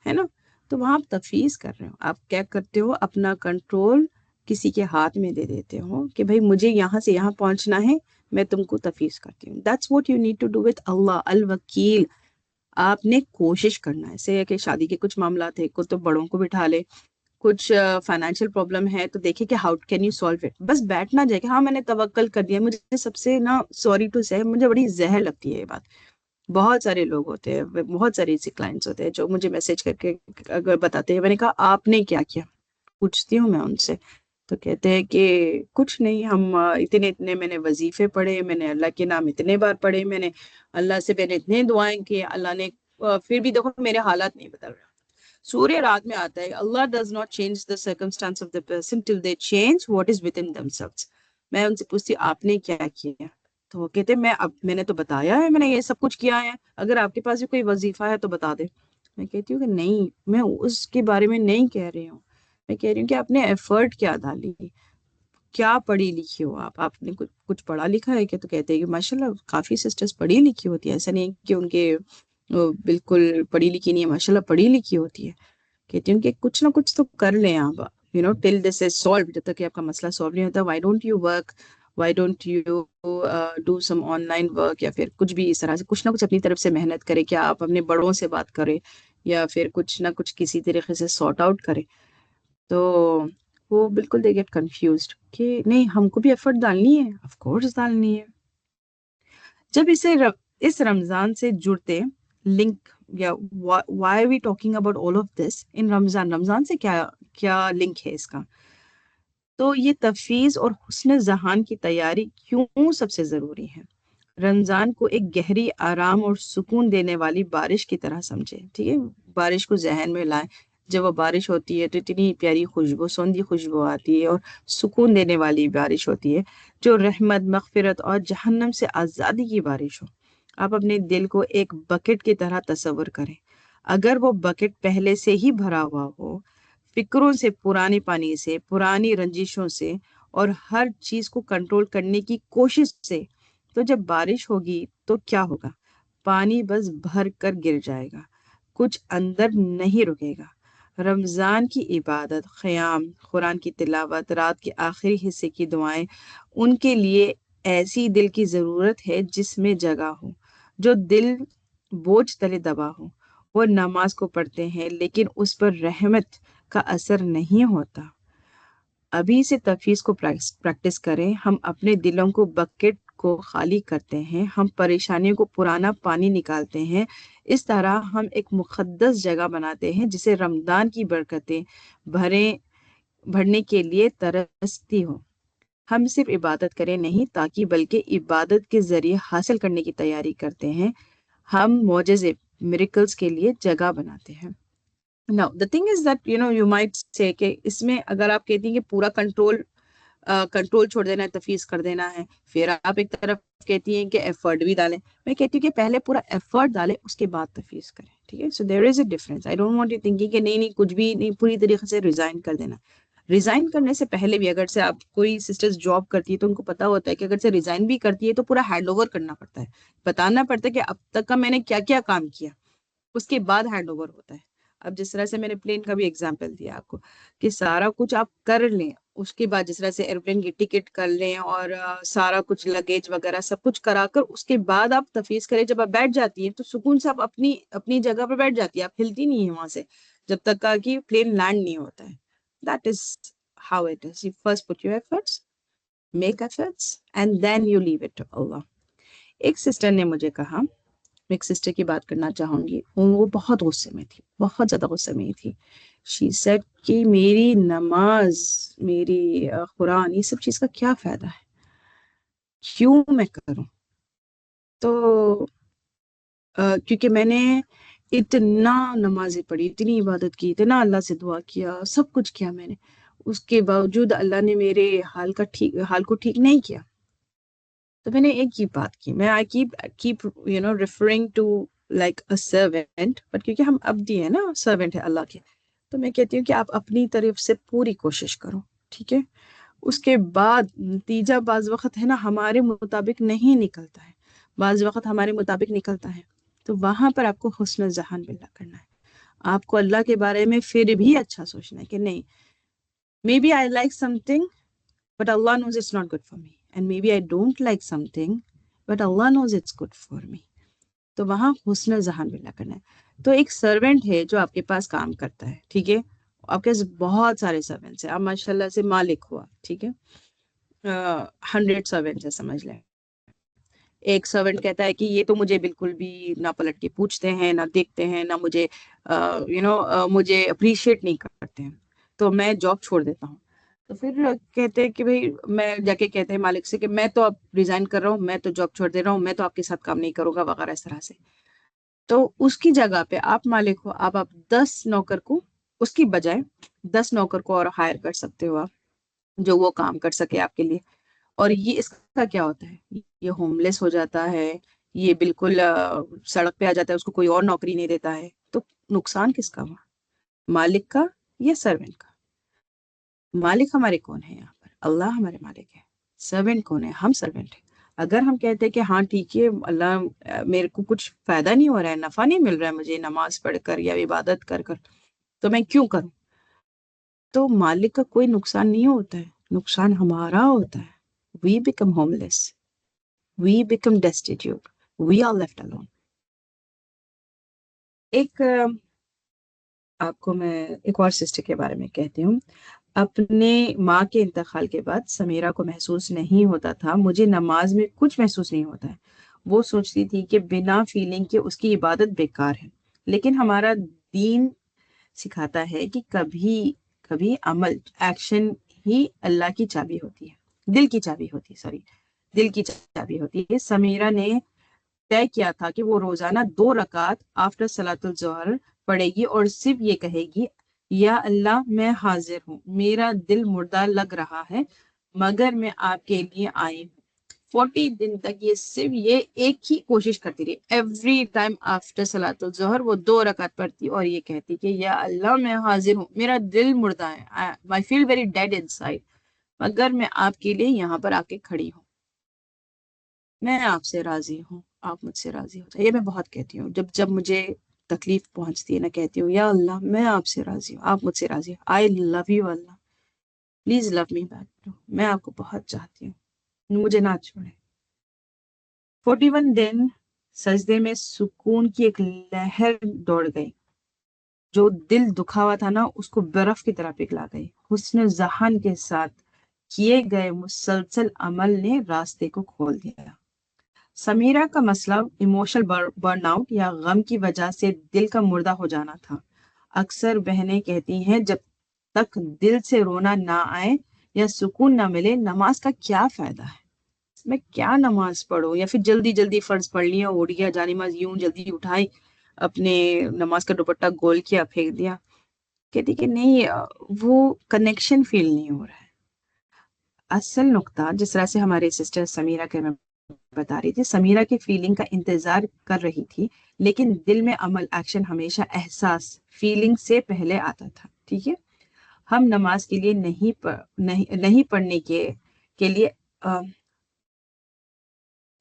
Speaker 2: ہے نا؟ تو وہاں آپ تفویض کر رہے ہو، آپ کیا کرتے ہو، اپنا کنٹرول کسی کے ہاتھ میں دے دیتے ہو کہ بھائی مجھے یہاں سے یہاں پہنچنا ہے، میں تم کو تفویض کرتی ہوں. That's what you need to do with اللہ الوکیل. آپ نے کوشش کرنا ہے. ایسے ہے کہ شادی کے کچھ معاملات ہیں، کو تو بڑوں کو بٹھا لے، کچھ فائنینشیل پرابلم ہے تو دیکھیں کہ how can you solve it. بس بیٹھنا جائے کہ ہاں میں نے توکل کر دیا. مجھے سب سے نا سوری ٹو سے مجھے بڑی زہر لگتی ہے یہ بات. بہت سارے لوگ ہوتے ہیں، بہت سارے ایسے کلائنٹس ہوتے ہیں جو مجھے میسج کر کے اگر بتاتے ہیں، میں نے کہا آپ نے کیا کیا، پوچھتی ہوں میں ان سے تو کہتے ہیں کہ کچھ نہیں، ہم اتنے میں نے وظیفے پڑھے، میں نے اللہ کے نام اتنے بار پڑھے، میں نے اللہ سے میں نے اتنے دعائیں کی، اللہ نے پھر بھی دیکھو میرے حالات نہیں بدل رہے. سورہ رات میں آتا ہے Allah does not change the circumstance of the person till they change what is within themselves. میں ان سے پوچھتی آپ نے کیا کیا تو وہ کہتے میں نے تو بتایا ہے، میں نے یہ سب کچھ کیا ہے، اگر آپ کے پاس بھی کوئی وظیفہ ہے تو بتا دے. میں کہتی ہوں کہ نہیں، میں اس کے بارے میں نہیں کہہ رہی ہوں، میں کہہ رہی ہوں کہ آپ نے ایفرٹ کیا ڈالی، کیا پڑھی لکھی ہو آپ نے کچھ پڑھا لکھا ہے کیا. تو کہتے ہیں کہ ماشاء اللہ کافی سسٹرز پڑھی لکھی ہوتی ہے، ایسا نہیں کہ ان کے بالکل پڑھی لکھی نہیں ہے، ماشاء اللہ پڑھی لکھی ہوتی ہے. کہتی ہوں کہ کچھ نہ کچھ تو کر لیں آپ، ٹل دس از سالو. جب تک کہ آپ کا مسئلہ سالو نہیں ہوتا، why don't you work, why don't you do some on line work, یا پھر کچھ بھی اس طرح سے کچھ نہ کچھ اپنی طرف سے محنت کرے. کیا آپ اپنے بڑوں سے بات کریں یا پھر کچھ نہ کچھ کسی طریقے سے سارٹ آؤٹ کریں. تو وہ بالکل دے گیٹ کنفیوزڈ کہ نہیں ہم کو بھی ایفرٹ ڈالنی ہے، آف کورس ڈالنی ہے. جب اس رمضان سے جڑتے لنک یا why we talking about all of this in Ramzan سے کیا لنک ہے اس کا. تو یہ تفویض اور حسن ذہان کی تیاری کیوں سب سے ضروری ہے. رمضان کو ایک گہری آرام اور سکون دینے والی بارش کی طرح سمجھے. ٹھیک ہے، بارش کو ذہن میں لائیں. جب وہ بارش ہوتی ہے تو اتنی پیاری خوشبو، سوندھی خوشبو آتی ہے اور سکون دینے والی بارش ہوتی ہے جو رحمت، مغفرت اور جہنم سے آزادی کی بارش ہو. آپ اپنے دل کو ایک بکٹ کی طرح تصور کریں. اگر وہ بکٹ پہلے سے ہی بھرا ہوا ہو، فکروں سے، پرانے پانی سے، پرانی رنجشوں سے اور ہر چیز کو کنٹرول کرنے کی کوشش سے، تو جب بارش ہوگی تو کیا ہوگا؟ پانی بس بھر کر گر جائے گا، کچھ اندر نہیں رکے گا. رمضان کی عبادت، قیام، قرآن کی تلاوت، رات کے آخری حصے کی دعائیں، ان کے لیے ایسی دل کی ضرورت ہے جس میں جگہ ہو. جو دل بوجھ تلے دبا ہو وہ نماز کو پڑھتے ہیں لیکن اس پر رحمت کا اثر نہیں ہوتا. ابھی سے تفویض کو پریکٹس کریں. ہم اپنے دلوں کو بکٹ کو خالی کرتے ہیں، ہم پریشانیوں کو پرانا پانی نکالتے ہیں. اس طرح ہم ایک مقدس جگہ بناتے ہیں جسے رمضان کی برکتیں بھرنے کے لیے ترستی ہو. ہم صرف عبادت کریں نہیں تاکہ بلکہ عبادت کے ذریعے حاصل کرنے کی تیاری کرتے ہیں. ہم معجزے، میریکلز کے لیے جگہ بناتے ہیں. Now, the thing is that, you might say کہ اس میں اگر آپ کہتی ہیں کہ پورا کنٹرول چھوڑ دینا ہے، تفویض کر دینا ہے، پھر آپ ایک طرف کہتی ہیں کہ ایفرٹ بھی ڈالیں. میں کہتی ہوں کہ پہلے پورا ایفرٹ ڈالیں، اس کے بعد تفویض کریں. ٹھیک ہے، so there is a difference. I don't want you thinking کہ نہیں کچھ بھی نہیں، پوری طریقے سے ریزائن کر دینا. ریزائن کرنے سے پہلے بھی اگر سے آپ کوئی سسٹرز جاب کرتی ہے تو ان کو پتا ہوتا ہے کہ اگر سے ریزائن بھی کرتی ہے تو پورا ہینڈ اوور کرنا پڑتا ہے، بتانا پڑتا ہے کہ اب تک کا میں نے کیا کیا کام کیا، اس کے بعد ہینڈ اوور ہوتا ہے. اب جس طرح سے میں نے پلین کا بھی ایگزامپل دیا آپ کو کہ سارا کچھ آپ کر لیں، اس کے بعد جس طرح سے ایئروپلین کی ٹکٹ کر لیں اور سارا کچھ لگیج وغیرہ سب کچھ کرا کر اس کے بعد آپ تفویض کریں. جب آپ بیٹھ جاتی ہیں تو سکون سے آپ اپنی جگہ پہ بیٹھ جاتی ہے، آپ ہلتی نہیں ہیں وہاں سے جب تک کا کہ پلین لینڈ نہیں ہوتا ہے. That is how it is. You first put your efforts, make efforts and then you leave it to Allah. ایک سسٹر نے مجھے کہا، میں ایک سسٹر کی بات کرنا چاہوں گی، وہ بہت غصے میں تھی، بہت زیادہ غصے میں تھی. شی سیڈ کہ میری نماز، میری قرآن، یہ سب چیز کا کیا فائدہ ہے، کیوں میں کروں. تو کیونکہ میں نے اتنا نمازیں پڑھی، اتنی عبادت کی، اتنا اللہ سے دعا کیا، سب کچھ کیا میں نے، اس کے باوجود اللہ نے میرے حال کو ٹھیک نہیں کیا. تو میں نے ایک ہی بات کی، میں I keep referring to like a servant, but کیونکہ ہم عبدی ہیں نا، سرونٹ ہے اللہ کے، تو میں کہتی ہوں کہ آپ اپنی طرف سے پوری کوشش کرو. ٹھیک ہے، اس کے بعد نتیجہ بعض وقت ہے نا ہمارے مطابق نہیں نکلتا ہے، بعض وقت ہمارے مطابق نکلتا ہے. تو وہاں پر آپ کو حسن ذہان باللہ کرنا ہے. آپ کو اللہ کے بارے میں پھر بھی اچھا سوچنا ہے کہ نہیں، Maybe I like something, but Allah knows it's not good for me. And maybe I don't like something, but Allah knows it's good for me. تو وہاں حسن ذہن بلا کرنا ہے. تو ایک سرونٹ ہے جو آپ کے پاس کام کرتا ہے, ٹھیک ہے, آپ کے بہت سارے سرونٹس ہیں, آپ ماشاء اللہ سے مالک ہوا, ٹھیک ہے, 100 سرونٹس ہے سمجھ لیں. ایک سرونٹ کہتا ہے کہ یہ تو مجھے بالکل بھی نہ پلٹ کے پوچھتے ہیں, نہ دیکھتے ہیں, نہ مجھے مجھے اپریشیٹ نہیں کرتے ہیں, تو میں جاب چھوڑ دیتا ہوں. تو پھر کہتے ہیں کہ بھائی, میں جا کے کہتے ہیں مالک سے کہ میں تو اب ریزائن کر رہا ہوں, میں تو جاب چھوڑ دے رہا ہوں, میں تو آپ کے ساتھ کام نہیں کروں گا وغیرہ اس طرح سے. تو اس کی جگہ پہ آپ مالک ہو, آپ 10 نوکر کو, اس کی بجائے 10 نوکر کو اور ہائر کر سکتے ہو آپ, جو وہ کام کر سکے آپ کے لیے. اور یہ اس کا کیا ہوتا ہے, یہ ہوم لیس ہو جاتا ہے, یہ بالکل سڑک پہ آ جاتا ہے, اس کو کوئی اور نوکری نہیں دیتا ہے. تو نقصان کس کا ہوا, مالک کا یا سرونٹ کا؟ مالک ہمارے کون ہے یہاں پر؟ اللہ ہمارے مالک ہے. سرونٹ کون ہے؟ ہم سرونٹ ہیں. اگر ہم کہتے ہیں کہ ہاں ٹھیک ہے اللہ میرے کو کچھ فائدہ نہیں ہو رہا ہے, نفع نہیں مل رہا ہے مجھے نماز پڑھ کر یا عبادت کر کر, تو میں کیوں کروں؟ تو مالک کا کوئی نقصان نہیں ہوتا ہے, نقصان ہمارا ہوتا ہے. We become homeless. We become destitute. We are left alone. ایک آپ کو میں ایک اور سسٹر کے بارے میں کہتی ہوں. اپنے ماں کے انتقال کے بعد سمیرہ کو محسوس نہیں ہوتا تھا مجھے نماز میں کچھ محسوس نہیں ہوتا ہے. وہ سوچتی تھی کہ بنا فیلنگ کے اس کی عبادت بیکار ہے. لیکن ہمارا دین سکھاتا ہے کہ کبھی عمل, ایکشن ہی اللہ کی چابی ہوتی ہے, دل کی چابی ہوتی ہے, دل کی چابی ہوتی ہے. سمیرہ نے طے کیا تھا کہ وہ روزانہ 2 رکعت آفٹر صلاۃ الظہر پڑھے گی اور صرف یہ کہے گی, یا اللہ میں حاضر ہوں, میرا دل مردہ لگ رہا ہے مگر میں آپ کے لیے آئی ہوں. 40 دن تک یہ صرف یہ ایک ہی کوشش کرتی رہی. ایوری ٹائم آفٹر صلاۃ الظہر وہ 2 رکعت پڑھتی اور یہ کہتی کہ یا اللہ میں حاضر ہوں, میرا دل مردہ ہے, I feel very dead inside, مگر میں آپ کے لیے یہاں پر آ کے کھڑی ہوں. میں آپ سے راضی ہوں, آپ مجھ سے راضی ہو جائے. یہ میں بہت کہتی ہوں جب مجھے تکلیف پہنچتی ہے نا, کہتی ہوں یا اللہ میں آپ سے راضی ہوں, آپ مجھ سے راضی ہوں. I love you Allah, please love me back. میں آپ کو بہت چاہتی ہوں, مجھے نہ چھوڑیں. 41 دن سجدے میں سکون کی ایک لہر دوڑ گئی. جو دل دکھا ہوا تھا نا, اس کو برف کی طرح پگھلا گئی. حسن ذہن کے ساتھ کیے گئے مسلسل عمل نے راستے کو کھول دیا. سمیرہ کا مسئلہ ایموشنل برن آؤٹ یا غم کی وجہ سے دل کا مردہ ہو جانا تھا. اکثر بہنیں کہتی ہیں جب تک دل سے رونا نہ آئے یا سکون نہ ملے نماز کا کیا فائدہ ہے, میں کیا نماز پڑھوں, یا پھر جلدی جلدی فرض پڑھ لیا, اٹھ گیا, جانماز یوں جلدی اٹھائی, اپنے نماز کا دوپٹہ گول کیا, پھینک دیا. کہتی کہ نہیں, وہ کنیکشن فیل نہیں ہو رہا ہے. اصل نقطہ جس طرح سے ہمارے سسٹر سمیرہ کے میں بتا رہی تھی, سمیرہ کی فیلنگ کا انتظار کر رہی تھی, لیکن دل میں عمل, ایکشن ہمیشہ احساس, فیلنگ سے پہلے آتا تھا. ٹھیک ہے, ہم نماز کے لیے نہیں پڑھنے کے لیے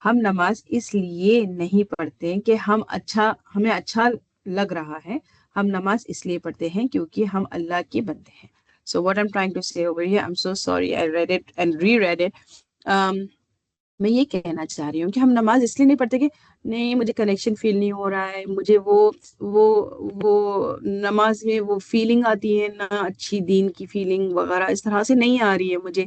Speaker 2: ہم نماز اس لیے نہیں پڑھتے کہ ہمیں اچھا لگ رہا ہے, ہم نماز اس لیے پڑھتے ہیں کیونکہ ہم اللہ کے بندے ہیں. So what I'm trying to say over here, I'm so sorry I read it and reread it. میں یہ کہنا چاہ رہی ہوں کہ ہم نماز اس لیے نہیں پڑھتے کہ نہیں مجھے کنیکشن فیل نہیں ہو رہا ہے, مجھے وہ نماز میں وہ فیلنگ آتی ہے نا, اچھی دین کی فیلنگ وغیرہ اس طرح سے نہیں آ رہی ہے مجھے,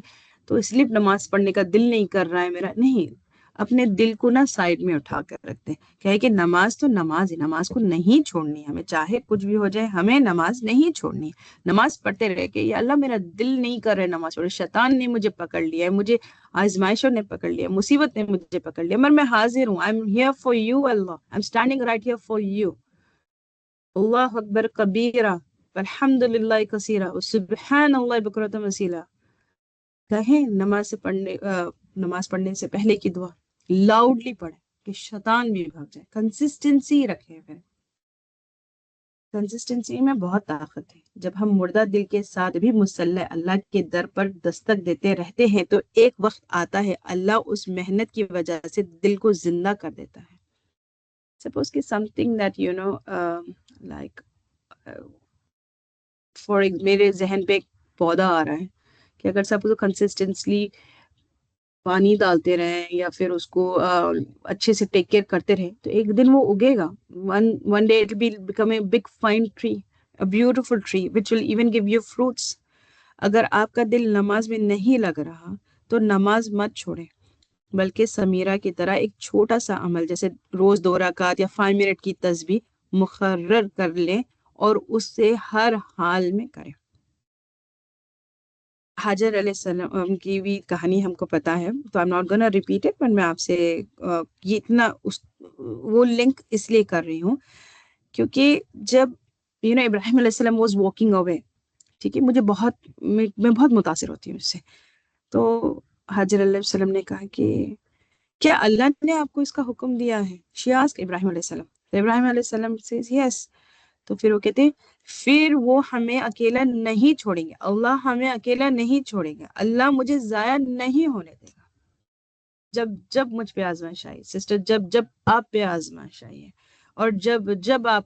Speaker 2: تو اس لیے نماز پڑھنے کا دل نہیں کر رہا ہے میرا. نہیں, اپنے دل کو نا سائڈ میں اٹھا کر رکھتے ہیں, کہے کہ نماز تو نماز ہے, نماز کو نہیں چھوڑنی, ہمیں چاہے کچھ بھی ہو جائے ہمیں نماز نہیں چھوڑنی. نماز پڑھتے رہے کہ یا اللہ میرا دل نہیں کر رہا نماز پڑھے, شیطان نے مجھے پکڑ لیا ہے, مجھے آزمائشوں نے پکڑ لیا, مصیبت نے مجھے پکڑ لیا, مگر میں حاضر ہوں. I'm here for you Allah, I'm standing right here for you. اللہ اکبر کبیرہ والحمد للہ کثیرہ وسبحان اللہ بکرۃ وصیلا. کہیں نماز پڑھنے سے پہلے کی دعا لاؤڈلی پڑھیں کہ شیطان بھی بھاگ جائے. کنسسٹنسی رکھیں, پھر کنسسٹنسی میں بہت طاقت ہے. جب ہم مردہ دل کے ساتھ بھی مسلح اللہ کے در پر دستک دیتے رہتے ہیں تو ایک وقت آتا ہے اللہ اس محنت کی وجہ سے دل کو زندہ کر دیتا ہے. سپوز کہ something that like میرے ذہن پہ پودا آ رہا ہے کہ اگر سب کو کنسسٹنسلی پانی ڈالتے رہیں یا پھر اس کو اچھے سے ٹیک کیئر کرتے رہیں تو ایک دن وہ اگے گا. One day it will become a big fine tree, a beautiful tree which will even give you fruits. اگر آپ کا دل نماز میں نہیں لگ رہا تو نماز مت چھوڑیں, بلکہ سمیرہ کی طرح ایک چھوٹا سا عمل جیسے روز 2 رکعت یا 5 منٹ کی تسبیح مقرر کر لیں اور اس سے ہر حال میں کریں. حاجر علیہ السلام کی بھی کہانی ہم کو پتا ہے, تو I'm not gonna repeat it, پر میں آپ سے یہ اتنا وہ لنک اس لیے کر رہی ہوں کیونکہ جب ابراہیم علیہ السلام واز واکنگ اوے, ٹھیک ہے, میں بہت متاثر ہوتی ہوں اس سے. تو حاجر علیہ السلام نے کہا کہ کیا اللہ نے آپ کو اس کا حکم دیا ہے؟ شی آسکڈ ابراہیم علیہ السلام. ابراہیم علیہ السلام says yes. تو پھر وہ کہتے ہیں پھر وہ ہمیں اکیلا نہیں چھوڑیں گے, اللہ ہمیں اکیلا نہیں چھوڑے گا, اللہ مجھے ضائع نہیں ہونے دے گا. جب مجھ پہ آزمائش آئی سسٹر, جب آپ پہ آزمائش آئی ہے, اور جب آپ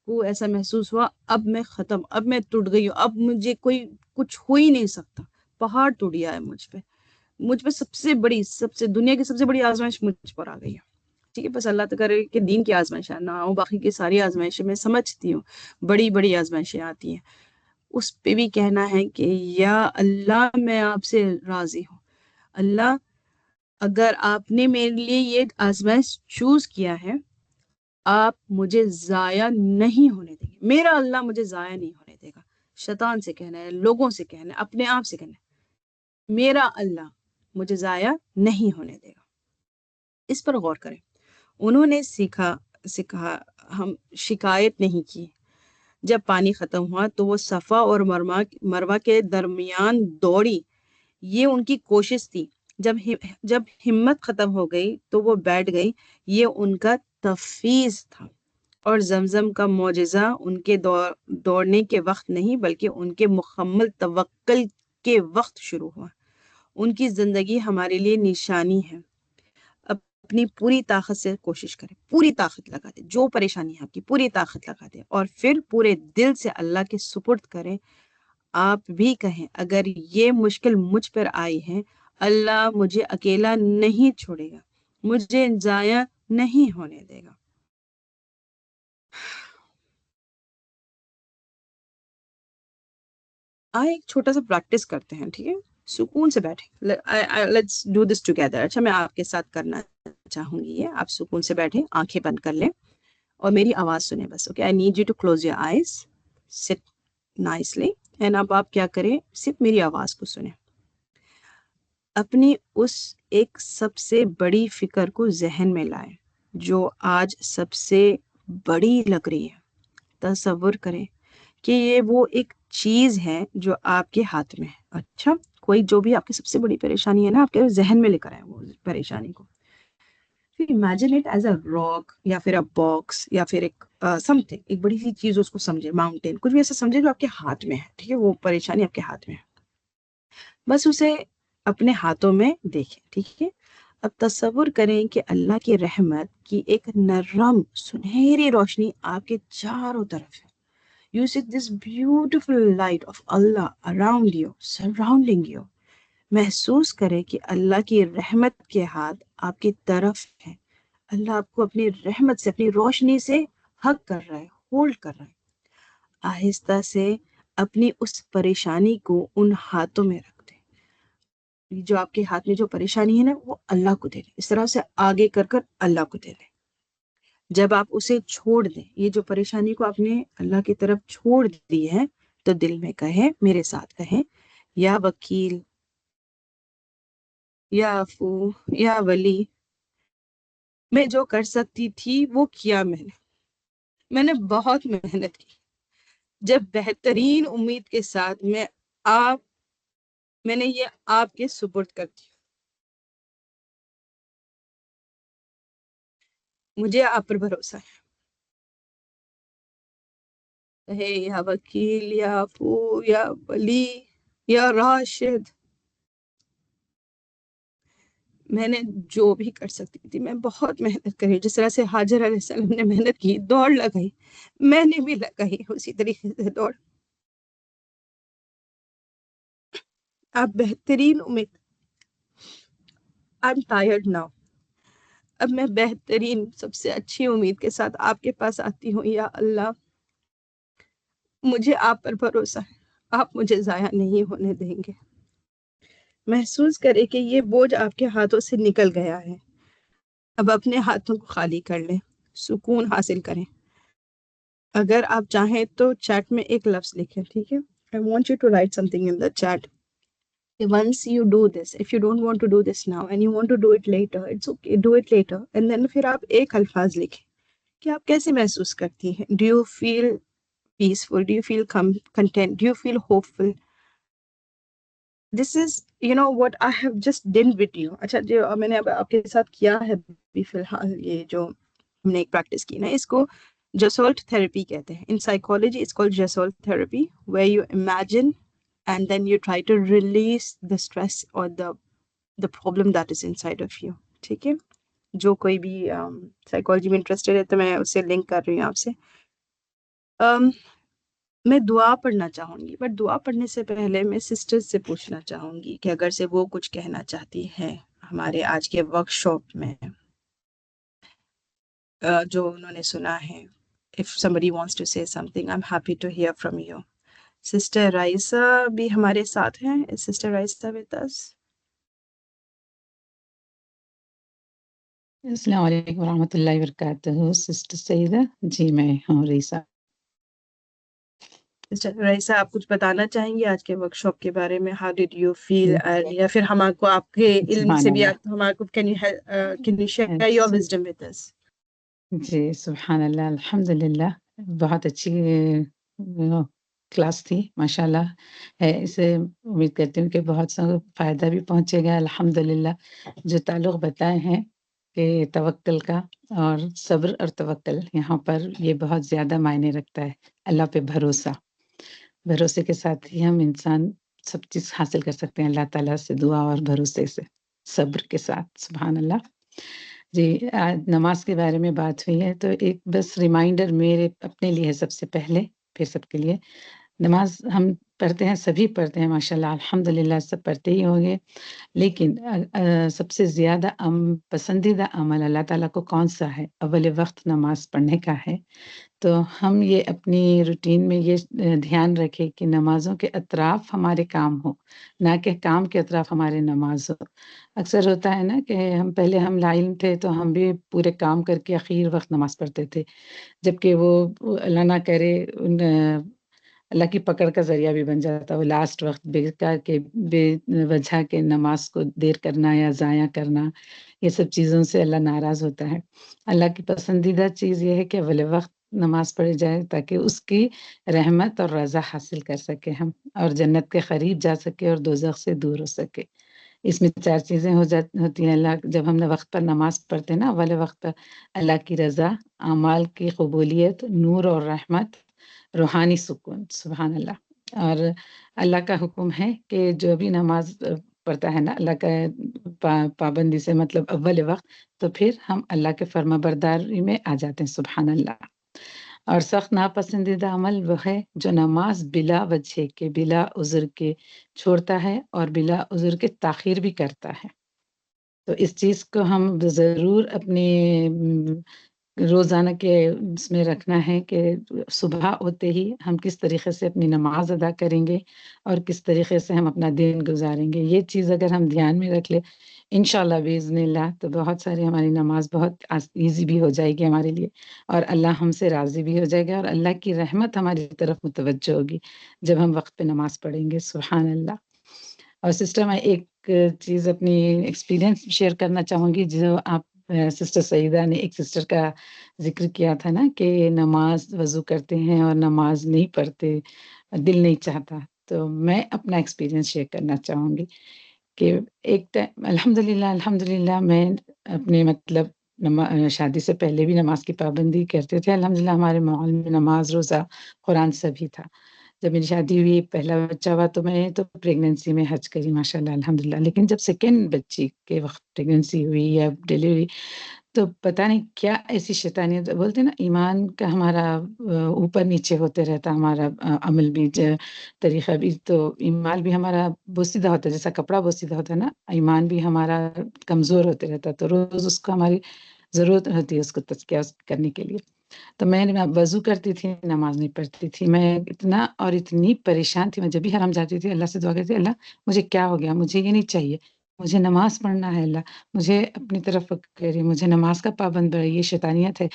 Speaker 2: کو ایسا محسوس ہوا اب میں ختم, اب میں ٹوٹ گئی ہوں, اب مجھے کوئی کچھ ہو ہی نہیں سکتا, پہاڑ ٹوٹ گیا ہے مجھ پہ سب سے دنیا کی سب سے بڑی آزمائش مجھ پر آ گئی ہے. ٹھیک ہے, بس اللہ تعالیٰ کرے کہ دین کی آزمائش نہ ہو, باقی کی ساری آزمائشیں میں سمجھتی ہوں بڑی آزمائشیں آتی ہیں, اس پہ بھی کہنا ہے کہ یا اللہ میں آپ سے راضی ہوں, اللہ اگر آپ نے میرے لیے یہ آزمائش چوز کیا ہے آپ مجھے ضائع نہیں ہونے دیں گے. میرا اللہ مجھے ضائع نہیں ہونے دے گا. شیطان سے کہنا ہے, لوگوں سے کہنا ہے, اپنے آپ سے کہنا ہے, میرا اللہ مجھے ضائع نہیں ہونے دے گا. اس پر غور کریں. انہوں نے سکھا ہم شکایت نہیں کی. جب پانی ختم ہوا تو وہ صفا اور مروہ کے درمیان دوڑی, یہ ان کی کوشش تھی. جب ہمت ختم ہو گئی تو وہ بیٹھ گئی, یہ ان کا تفویض تھا. اور زمزم کا معجزہ ان کے دوڑنے کے وقت نہیں بلکہ ان کے مکمل توکل کے وقت شروع ہوا. ان کی زندگی ہمارے لیے نشانی ہے. اپنی پوری طاقت سے کوشش کریں, پوری طاقت لگا دیں, جو پریشانی ہے آپ کی پوری طاقت لگا دیں, اور پھر پورے دل سے اللہ کے سپرد کریں. آپ بھی کہیں اگر یہ مشکل مجھ پر آئی ہے اللہ مجھے اکیلا نہیں چھوڑے گا, مجھے ضائع نہیں ہونے دے گا. ایک چھوٹا سا پریکٹس کرتے ہیں, ٹھیک ہے, سکون سے بیٹھیں. Let's do this together. اچھا, میں آپ کے ساتھ کرنا چاہوں گی یہ. آپ سکون سے بیٹھیں, آنکھیں بند کر لیں اور میری آواز سنیں بس. Okay, I need you to close your eyes, sit nicely, and اب آپ کیا کریں, صرف میری آواز کو سنیں. اپنی اس ایک سب سے بڑی فکر کو ذہن میں لائیں جو آج سب سے بڑی لگ رہی ہے. تصور کریں کہ یہ وہ ایک چیز ہے جو آپ کے ہاتھ میں ہے. اچھا, کوئی جو بھی آپ کی سب سے بڑی پریشانی ہے نا, آپ کے ذہن میں لے کر آئے وہ پریشانی کو. Imagine it as a rock یا پھر اے باکس یا پھر ایک سم تھنگ, ایک بڑی سی چیز اس کو سمجھے, ماؤنٹین, کچھ بھی ایسا سمجھے جو آپ کے ہاتھ میں ہے. ٹھیک ہے, وہ پریشانی آپ کے ہاتھ میں ہے, بس اسے اپنے ہاتھوں میں دیکھیں. ٹھیک ہے, اب تصور کریں کہ اللہ کی رحمت کی ایک نرم سنہری روشنی آپ کے چاروں طرف ہے. You see this beautiful light of Allah around you, surrounding you. محسوس کریں کہ اللہ کی رحمت کے ہاتھ آپ کی طرف ہے. اللہ آپ کو اپنی رحمت سے, اپنی روشنی سے حق کر رہا ہے, ہولڈ کر رہا ہے. آہستہ سے اپنی اس پریشانی کو ان ہاتھوں میں رکھ دیں. جو آپ کے ہاتھ میں جو پریشانی ہے نا, وہ اللہ کو دے دیں. اس طرح سے آگے کر اللہ کو دے دیں. جب آپ اسے چھوڑ دیں, یہ جو پریشانی کو آپ نے اللہ کی طرف چھوڑ دی ہے, تو دل میں کہیں, میرے ساتھ کہیں, یا وکیل, یا عفو, یا ولی, میں جو کر سکتی تھی وہ کیا میں نے بہت محنت کی. جب بہترین امید کے ساتھ میں نے یہ آپ کے سپرد کر دیا. مجھے آپ پر بھروسہ ہے. یا وکیل, یا عفو, یا ولی, یا راشد, میں نے جو بھی کر سکتی تھی, میں بہت محنت کری. جس طرح سے حاجر علیہ السلام نے محنت کی, دوڑ لگائی, میں نے بھی لگائی اسی طریقے سے دوڑ.
Speaker 3: آپ بہترین امید. I am tired now. اب میں بہترین سب سے اچھی امید کے ساتھ آپ کے پاس آتی ہوں. یا اللہ مجھے آپ پر بھروسہ ہے، آپ مجھے ضائع نہیں ہونے دیں گے. محسوس کرے کہ یہ بوجھ آپ کے ہاتھوں سے نکل گیا ہے. اب اپنے ہاتھوں کو خالی کر لیں، سکون حاصل کریں. اگر آپ چاہیں تو چیٹ میں ایک لفظ لکھیں، ٹھیک ہے؟ I want you to write something in the chat. Once you do this, if you don't want to do this now and you want to do it later, it's okay, do it later. And then پھر آپ ایک الفاظ لکھیں کہ آپ کیسے محسوس کرتی ہیں. Do you feel peaceful? Do you feel content? Do you feel hopeful? This is, what I have just done with you. اچھا جو میں نے اب آپ کے ساتھ کیا ہے بھی فی الحال، یہ جو ہم نے ایک پریکٹس کی نا، اس کو جسولٹ تھراپی کہتے ہیں. In psychology it's called gestalt therapy, where you imagine and then you try to release the stress or the problem that is inside of you. ٹھیک ہے؟ جو کوئی بھی سائیکالوجی میں انٹرسٹڈ ہے تو میں اسے لنک کر رہی ہوں آپ سے. میں دعا پڑھنا چاہوں گی، بٹ دعا پڑھنے سے پہلے میں سسٹرز سے پوچھنا چاہوں گی کہ اگر سے وہ کچھ کہنا چاہتی ہیں ہمارے آج کے ورک شاپ میں جو انہوں نے سنا ہے. if somebody wants to say something, I'm happy to hear from you. Sister Raisa بھی ہمارے ساتھ ہیں. Sister Raisa with us.
Speaker 4: السلام علیکم ورحمۃ اللہ وبرکاتہ. سسٹر سعیدہ، جی میں ہوں ریسا.
Speaker 3: سسٹر رائسہ آپ کچھ بتانا چاہیں گے آج کے ورک شاپ کے بارے میں؟ How did you feel? یا پھر ہمارے کو آپ کے علم
Speaker 4: سبحان
Speaker 3: سے بھی
Speaker 4: اللہ.
Speaker 3: ہمارے کو can you share your wisdom with us?
Speaker 4: جی سبحان اللہ، الحمد للہ. بہت اچھی کلاس تھی ماشاء اللہ. اسے امید کرتی ہوں کہ بہت سا فائدہ بھی پہنچے گا. الحمد للہ جو تعلق بتائے ہیں کہ توکل کا اور صبر اور توکل، یہاں پر یہ بہت زیادہ معنی رکھتا ہے. اللہ پہ بھروسے کے ساتھ ہی ہم انسان سب چیز حاصل کر سکتے ہیں. اللہ تعالیٰ سے دعا اور بھروسے سے، صبر کے ساتھ. سبحان اللہ. جی آج نماز کے بارے میں بات ہوئی ہے تو ایک بس ریمائنڈر میرے اپنے لیے ہے سب سے پہلے، پھر سب کے لیے. نماز ہم پڑھتے ہیں، سبھی پڑھتے ہیں ماشاء اللہ، الحمد للہ سب پڑھتے ہی ہوں گے. لیکن سب سے زیادہ پسندیدہ عمل اللہ تعالیٰ کو کون سا ہے؟ اول وقت نماز پڑھنے کا ہے. تو ہم یہ اپنی روٹین میں یہ دھیان رکھیں کہ نمازوں کے اطراف ہمارے کام ہو، نہ کہ کام کے اطراف ہمارے نماز ہو. اکثر ہوتا ہے نا کہ پہلے ہم لا علم تھے تو ہم بھی پورے کام کر کے اخیر وقت نماز پڑھتے تھے، جبکہ وہ اللہ نہ کرے اللہ کی پکڑ کا ذریعہ بھی بن جاتا. وہ لاسٹ وقت بے وجہ کے نماز کو دیر کرنا یا ضائع کرنا، یہ سب چیزوں سے اللہ ناراض ہوتا ہے. اللہ کی پسندیدہ چیز یہ ہے کہ اول وقت نماز پڑھی جائے تاکہ اس کی رحمت اور رضا حاصل کر سکے ہم، اور جنت کے قریب جا سکے اور دوزخ سے دور ہو سکے. اس میں 4 چیزیں ہوتی ہیں. اللہ جب ہم وقت پر نماز پڑھتے ہیں نا، اول وقت پر اللہ کی رضا، اعمال کی قبولیت، نور اور رحمت، روحانی سکون. سبحان اللہ. اور اللہ کا حکم ہے کہ جو بھی نماز پڑھتا ہے نا اللہ کا پابندی سے، مطلب اول وقت، تو پھر ہم اللہ کے فرما برداری میں آ جاتے ہیں. سبحان اللہ. اور سخت ناپسندیدہ عمل وہ ہے جو نماز بلا وجہ کے، بلا عذر کے چھوڑتا ہے اور بلا عذر کے تاخیر بھی کرتا ہے. تو اس چیز کو ہم ضرور اپنی روزانہ کے اس میں رکھنا ہے کہ صبح ہوتے ہی ہم کس طریقے سے اپنی نماز ادا کریں گے اور کس طریقے سے ہم اپنا دن گزاریں گے. یہ چیز اگر ہم دھیان میں رکھ لیں انشاءاللہ باذن اللہ، تو بہت ساری ہماری نماز بہت ایزی بھی ہو جائے گی ہمارے لیے، اور اللہ ہم سے راضی بھی ہو جائے گا، اور اللہ کی رحمت ہماری طرف متوجہ ہوگی جب ہم وقت پہ نماز پڑھیں گے. سبحان اللہ. اور سسٹر میں ایک چیز اپنی ایکسپیرینس شیئر کرنا چاہوں گی. جو آپ سسٹر سعیدہ نے ایک سسٹر کا ذکر کیا تھا نا کہ نماز وضو کرتے ہیں اور نماز نہیں پڑھتے، دل نہیں چاہتا. تو میں اپنا ایکسپیرینس شیئر کرنا چاہوں گی کہ ایک ٹائم الحمدللہ میں اپنے مطلب شادی سے پہلے بھی نماز کی پابندی کرتے تھے. الحمدللہ ہمارے ماحول میں نماز، روزہ، قرآن سبھی تھا. جب میری شادی ہوئی، پہلا بچہ ہوا، تو میں تو پریگننسی میں حج کری ماشاءاللہ الحمدللہ. لیکن جب سیکنڈ بچی کے وقت پریگننسی ہوئی یا ڈیلیوری، تو پتہ نہیں کیا ایسی شیطانیت بولتے ہیں نا، ایمان کا ہمارا اوپر نیچے ہوتے رہتا ہمارا عمل بھی طریقہ بھی، تو ایمان بھی ہمارا بوسیدہ ہوتا ہے، جیسا کپڑا بوسیدہ ہوتا ہے نا، ایمان بھی ہمارا کمزور ہوتے رہتا ہے، تو روز اس کو ہماری ضرورت ہوتی ہے اس کو تزکیہ کرنے کے لیے۔ تو میں وضو کرتی تھی، نماز نہیں پڑھتی تھی، میں اتنا اور اتنی پریشان تھی، میں جب بھی حرم جاتی تھی اللہ سے دعا کرتی تھی، اللہ مجھے کیا ہو گیا، مجھے یہ نہیں چاہیے، مجھے نماز پڑھنا ہے، اللہ مجھے اپنی طرف کریے، مجھے نماز کا پابند بنائیے، یہ شیطانیت ہے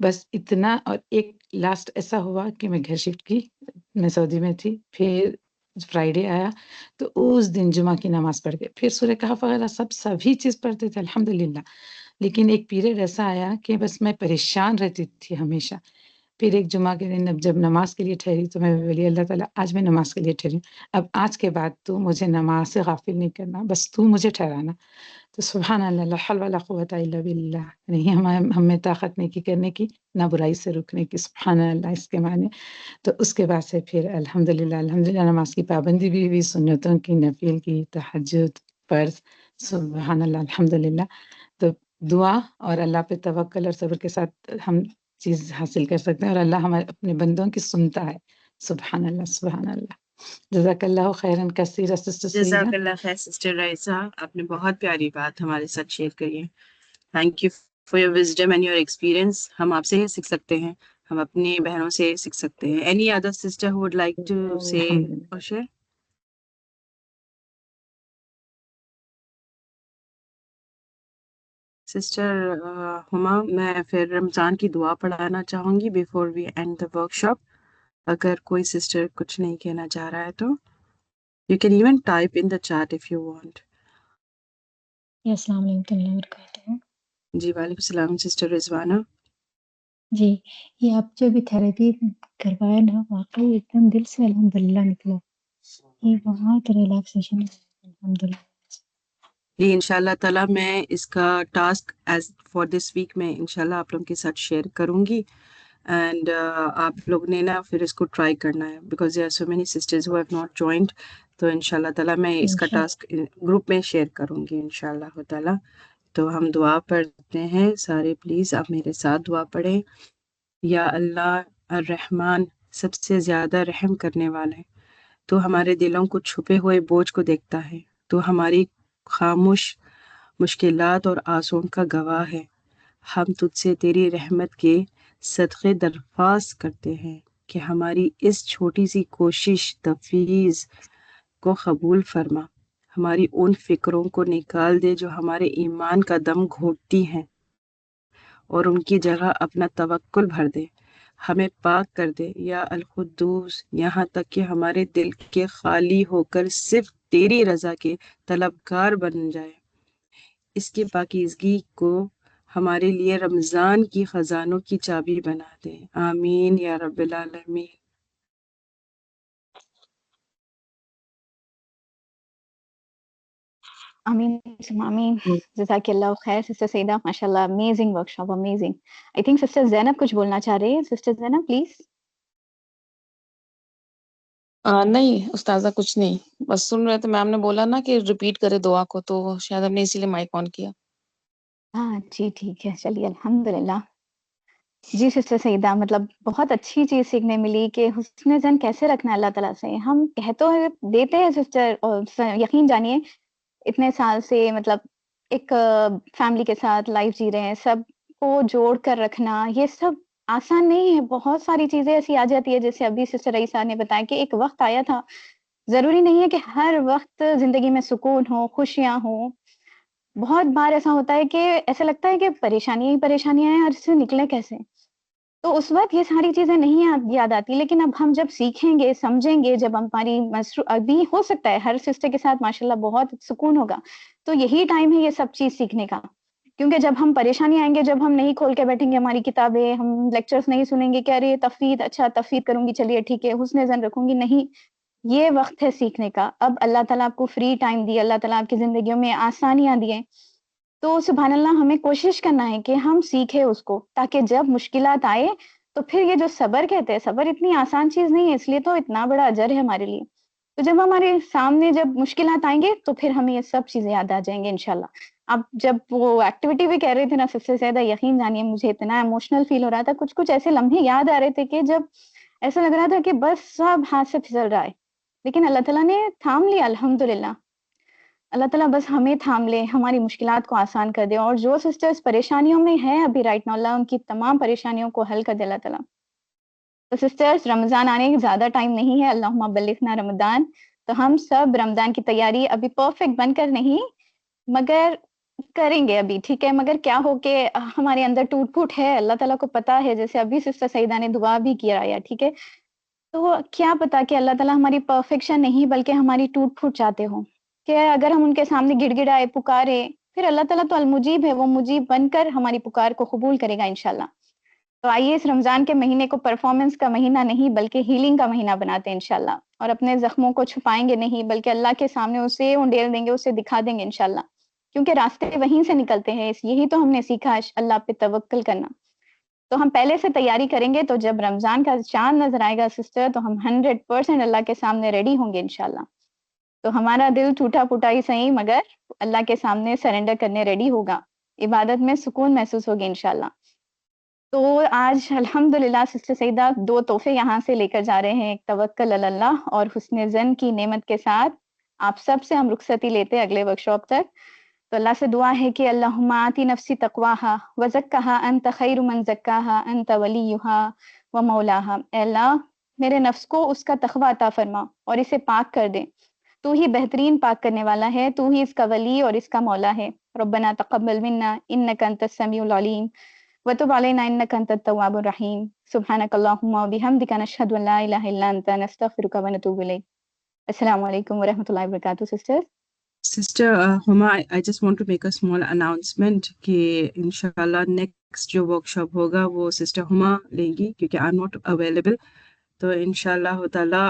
Speaker 4: بس اتنا۔ اور ایک لاسٹ ایسا ہوا کہ میں گھر شفٹ کی، میں سعودی میں تھی، پھر فرائیڈے آیا تو اس دن جمعہ کی نماز پڑھ کے پھر سورہ کہف وغیرہ سبھی چیز پڑھتے تھے الحمدللہ، لیکن ایک پیریڈ ایسا آیا کہ بس میں پریشان رہتی تھی ہمیشہ۔ پھر ایک جمعہ کے دن جب نماز کے لیے ٹھہری تو میں بولی اللہ تعالیٰ آج میں نماز کے لیے ٹھہری ہوں، اب آج کے بعد تو مجھے نماز سے غافل نہیں کرنا، بس تو مجھے ٹھہرانا۔ تو سبحان اللہ، لا حول ولا قوت الا باللہ، نہیں ہمیں طاقت نہیں کی کرنے کی، نہ برائی سے رکنے کی، سبحان اللہ اس کے معنی۔ تو اس کے بعد سے پھر الحمدللہ نماز کی پابندی بھی ہوئی، سنتوں کی، نفل کی، تہجد، فرض، سبحان اللہ الحمدللہ۔ تو دعا اور اللہ پہ توکل اور صبر کے ساتھ ہم چیز حاصل کر سکتے ہیں، اور اللہ ہمارے اپنے بندوں کی سنتا ہے، سبحان اللہ سبحان اللہ۔ جزاک اللہ خیراً کثیرا سسٹر سعیدہ۔
Speaker 2: جزاک اللہ خیر سسٹر رائسہ، آپ نے بہت پیاری بات ہمارے ساتھ شیئر کری ہے۔ Thank you for your wisdom and your experience. ہم آپ سے ہی سیکھ سکتے ہیں، ہم اپنی بہنوں سے سیکھ سکتے ہیں۔ Any other sister who would like to say
Speaker 4: الحمدللہ۔
Speaker 2: اور شیئر؟ سسٹر ہما، میں پھر رمضان کی دعا پڑھانا چاہوں گی before we end the workshop. اگر کوئی سسٹر کچھ نہیں کہنا چاہ رہا ہے تو you can even type in the chat if you want.
Speaker 5: السلام علیکم ورحمۃ اللہ وبرکاتہ۔
Speaker 2: جی وعلیکم السلام سسٹر رضوانہ۔
Speaker 5: جی، یہ آپ جو بھی تھراپی کروایا نا، واقعی ایک دم دل سے الحمدللہ نکلا، یہ بہت ریلیکسیشن ہے الحمدللہ۔
Speaker 2: جی انشاءاللہ تعالیٰ میں اس کا task as for this week میں انشاءاللہ آپ لوگوں کے ساتھ شیئر کروں گی، اینڈ آپ لوگ نے نا پھر اس کو ٹرائی کرنا ہے، because there are so many sisters who have not joined. تو انشاءاللہ تعالیٰ میں اس کا ٹاسک گروپ میں شیئر کروں گی انشاءاللہ تعالیٰ۔ تو ہم دعا پڑھتے ہیں سارے، پلیز آپ میرے ساتھ دعا پڑھیں۔ یا اللہ الرحمن، سب سے زیادہ رحم کرنے والا ہے، تو ہمارے دلوں کو چھپے ہوئے بوجھ کو دیکھتا ہے، تو ہماری خاموش مشکلات اور آنسوؤں کا گواہ ہے۔ ہم تجھ سے تیری رحمت کے صدقے درخواست کرتے ہیں کہ ہماری اس چھوٹی سی کوشش تفویض کو قبول فرما، ہماری ان فکروں کو نکال دے جو ہمارے ایمان کا دم گھونٹتی ہیں، اور ان کی جگہ اپنا توکل بھر دے، ہمیں پاک کر دے یا القدوس، یہاں تک کہ ہمارے دل کے خالی ہو کر صرف تیری رضا کے طلبگار بن جائے۔ اس کی پاکیزگی کو ہمارے لیے رمضان کی خزانوں کی چابی بنا دے، آمین یا رب العالمین۔
Speaker 1: آمین ثم آمین۔ جزاک اللہ خیر سسٹر سعیدہ، ماشاء اللہ amazing workshop, amazing. I think sister Zainab کچھ بولنا چاہ رہی ہے، سسٹر زینب پلیز۔
Speaker 6: نہیں استاذہ کچھ نہیں، بس سن رہے تھے، میم نے بولا نا کہ ریپیٹ کرے دعا کو، تو شاید ہم نے اسی لیے مائک آن کیا۔
Speaker 1: ہاں جی ٹھیک ہے، چلیے الحمدللہ۔ جی سسٹر سعیدہ، مطلب بہت اچھی چیز سیکھنے ملی کہ حسن زن کیسے رکھنا ہے اللہ تعالیٰ سے۔ ہم کہہ تو دیتے ہیں سسٹر، اور یقین جانیے اتنے سال سے مطلب ایک فیملی کے ساتھ لائف جی رہے ہیں، سب کو جوڑ کر رکھنا یہ سب آسان نہیں ہے، بہت ساری چیزیں ایسی آ جاتی ہے، جیسے ابھی سسٹر رئیسہ نے بتایا کہ ایک وقت آیا تھا، ضروری نہیں ہے کہ ہر وقت زندگی میں سکون ہو، خوشیاں ہوں۔ بہت بار ایسا ہوتا ہے کہ ایسا لگتا ہے کہ پریشانیاں ہی پریشانیاں ہیں اور اس سے نکلے کیسے، تو اس وقت یہ ساری چیزیں نہیں یاد آتی، لیکن اب ہم جب سیکھیں گے، سمجھیں گے، جب ہماری ابھی ہو سکتا ہے ہر سسٹر کے ساتھ ماشاءاللہ بہت سکون ہوگا، تو یہی ٹائم ہے یہ سب چیز سیکھنے کا، کیونکہ جب ہم پریشانی آئیں گے، جب ہم نہیں کھول کے بیٹھیں گے ہماری کتابیں، ہم لیکچرز نہیں سنیں گے کہ ارے تفویض، اچھا تفویض کروں گی، چلیے ٹھیک ہے، حسن ظن رکھوں گی، نہیں، یہ وقت ہے سیکھنے کا۔ اب اللہ تعالیٰ آپ کو فری ٹائم دیے، اللہ تعالیٰ آپ کی زندگیوں میں آسانیاں دیے، تو سبحان اللہ ہمیں کوشش کرنا ہے کہ ہم سیکھیں اس کو، تاکہ جب مشکلات آئے تو پھر یہ جو صبر کہتے ہیں، صبر اتنی آسان چیز نہیں ہے، اس لیے تو اتنا بڑا اجر ہے ہمارے لیے تو جب ہمارے سامنے جب مشکلات آئیں گے تو پھر ہمیں یہ سب چیزیں یاد آ جائیں گے انشاءاللہ. اب جب وہ ایکٹیویٹی بھی کہہ رہے تھے نا سسٹر سیدہ، یقین جانیے مجھے اتنا ایموشنل فیل ہو رہا تھا. کچھ ایسے لمحے یاد آ رہے تھے کہ جب ایسا لگ رہا تھا کہ بس سب ہاتھ سے پھسل رہا ہے، لیکن اللہ تعالیٰ نے تھام لیا. الحمدللہ اللہ تعالیٰ بس ہمیں تھام لے، ہماری مشکلات کو آسان کر دے. اور جو سسٹرز پریشانیوں میں ہیں ابھی رائٹ ناؤ، اللہ ان کی تمام پریشانیوں کو حل کر دے اللہ تعالیٰ. تو سسٹرز رمضان آنے کی زیادہ ٹائم نہیں ہے. اللہم بلغنا رمضان. تو ہم سب رمضان کی تیاری ابھی پرفیکٹ بن کر نہیں مگر کریں گے ابھی، ٹھیک ہے. مگر کیا ہو کہ ہمارے اندر ٹوٹ پھوٹ ہے، اللہ تعالیٰ کو پتا ہے. جیسے ابھی سسٹر سعیدہ نے دعا بھی کیا ہے، ٹھیک ہے. تو کیا پتا کہ اللہ تعالیٰ ہماری پرفیکشن نہیں بلکہ ہماری ٹوٹ پھوٹ چاہتے ہو، کہ اگر ہم ان کے سامنے گڑ گڑائے پکارے پھر اللہ تعالیٰ تو المجیب ہے، وہ مجیب بن کر ہماری پکار کو قبول کرے گا انشاءاللہ. تو آئیے اس رمضان کے مہینے کو پرفارمنس کا مہینہ نہیں بلکہ ہیلنگ کا مہینہ بناتے ہیں انشاءاللہ. اور اپنے زخموں کو چھپائیں گے نہیں بلکہ اللہ کے سامنے اسے انڈیل دیں گے، اسے دکھا دیں گے انشاءاللہ. کیونکہ راستے وہیں سے نکلتے ہیں، یہی تو ہم نے سیکھا اللہ پہ توکل کرنا. تو ہم پہلے سے تیاری کریں گے تو جب رمضان کا چاند نظر آئے گا سسٹر تو ہم 100% اللہ کے سامنے ریڈی ہوں گے انشاءاللہ. تو ہمارا دل ٹوٹا پھوٹا ہی صحیح مگر اللہ کے سامنے سرنڈر کرنے ریڈی ہوگا. عبادت میں سکون محسوس ہوگی انشاءاللہ. تو آج الحمدللہ سسٹر سعیدہ 2 تحفے یہاں سے لے کر جا رہے ہیں، ایک توکل علی اللہ اور حسن ظن کی نعمت کے ساتھ آپ سب سے ہم رخصتی لیتے اگلے ورکشاپ تک. تو اللہ سے دعا ہے کہ اللہم آتی نفسی تقواہا وزکہا انت خیر من زکاہا انت ولیہا و مولاہا. اے اللہ میرے نفس کو اس کا تقوی عطا فرما اور اسے پاک کر دے. تو ہی بہترین پاک کرنے والا ہے، تو ہی اس کا ولی اور اس کا مولا ہے. ربنا تقبل منا انک انت السمیع العلیم وتب علینا انک انت التواب الرحیم. سبحانک اللہم وبحمدک نشہد ان لا الہ الا انت نستغفرک ونتوب الیک. السلام علیکم ورحمۃ اللہ وبرکاتہ sister.
Speaker 2: Sister Huma, I just want to make a small announcement کہ انشاءاللہ نیکسٹ جو ورکشاپ ہوگا وہ سسٹر ہما لیں گی کیونکہ آئی ایم ناٹ اویلیبل. تو انشاءاللہ تعالیٰ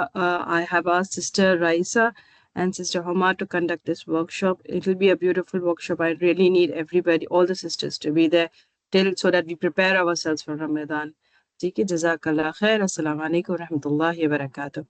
Speaker 2: I have asked Sister Raisa and Sister Huma to conduct this workshop. It will be a beautiful workshop. I really need everybody, all the sisters to be there so that we prepare ourselves for Ramadan. ٹھیک ہے، جزاک اللہ خیر. السلام علیکم ورحمۃ اللہ وبرکاتہ.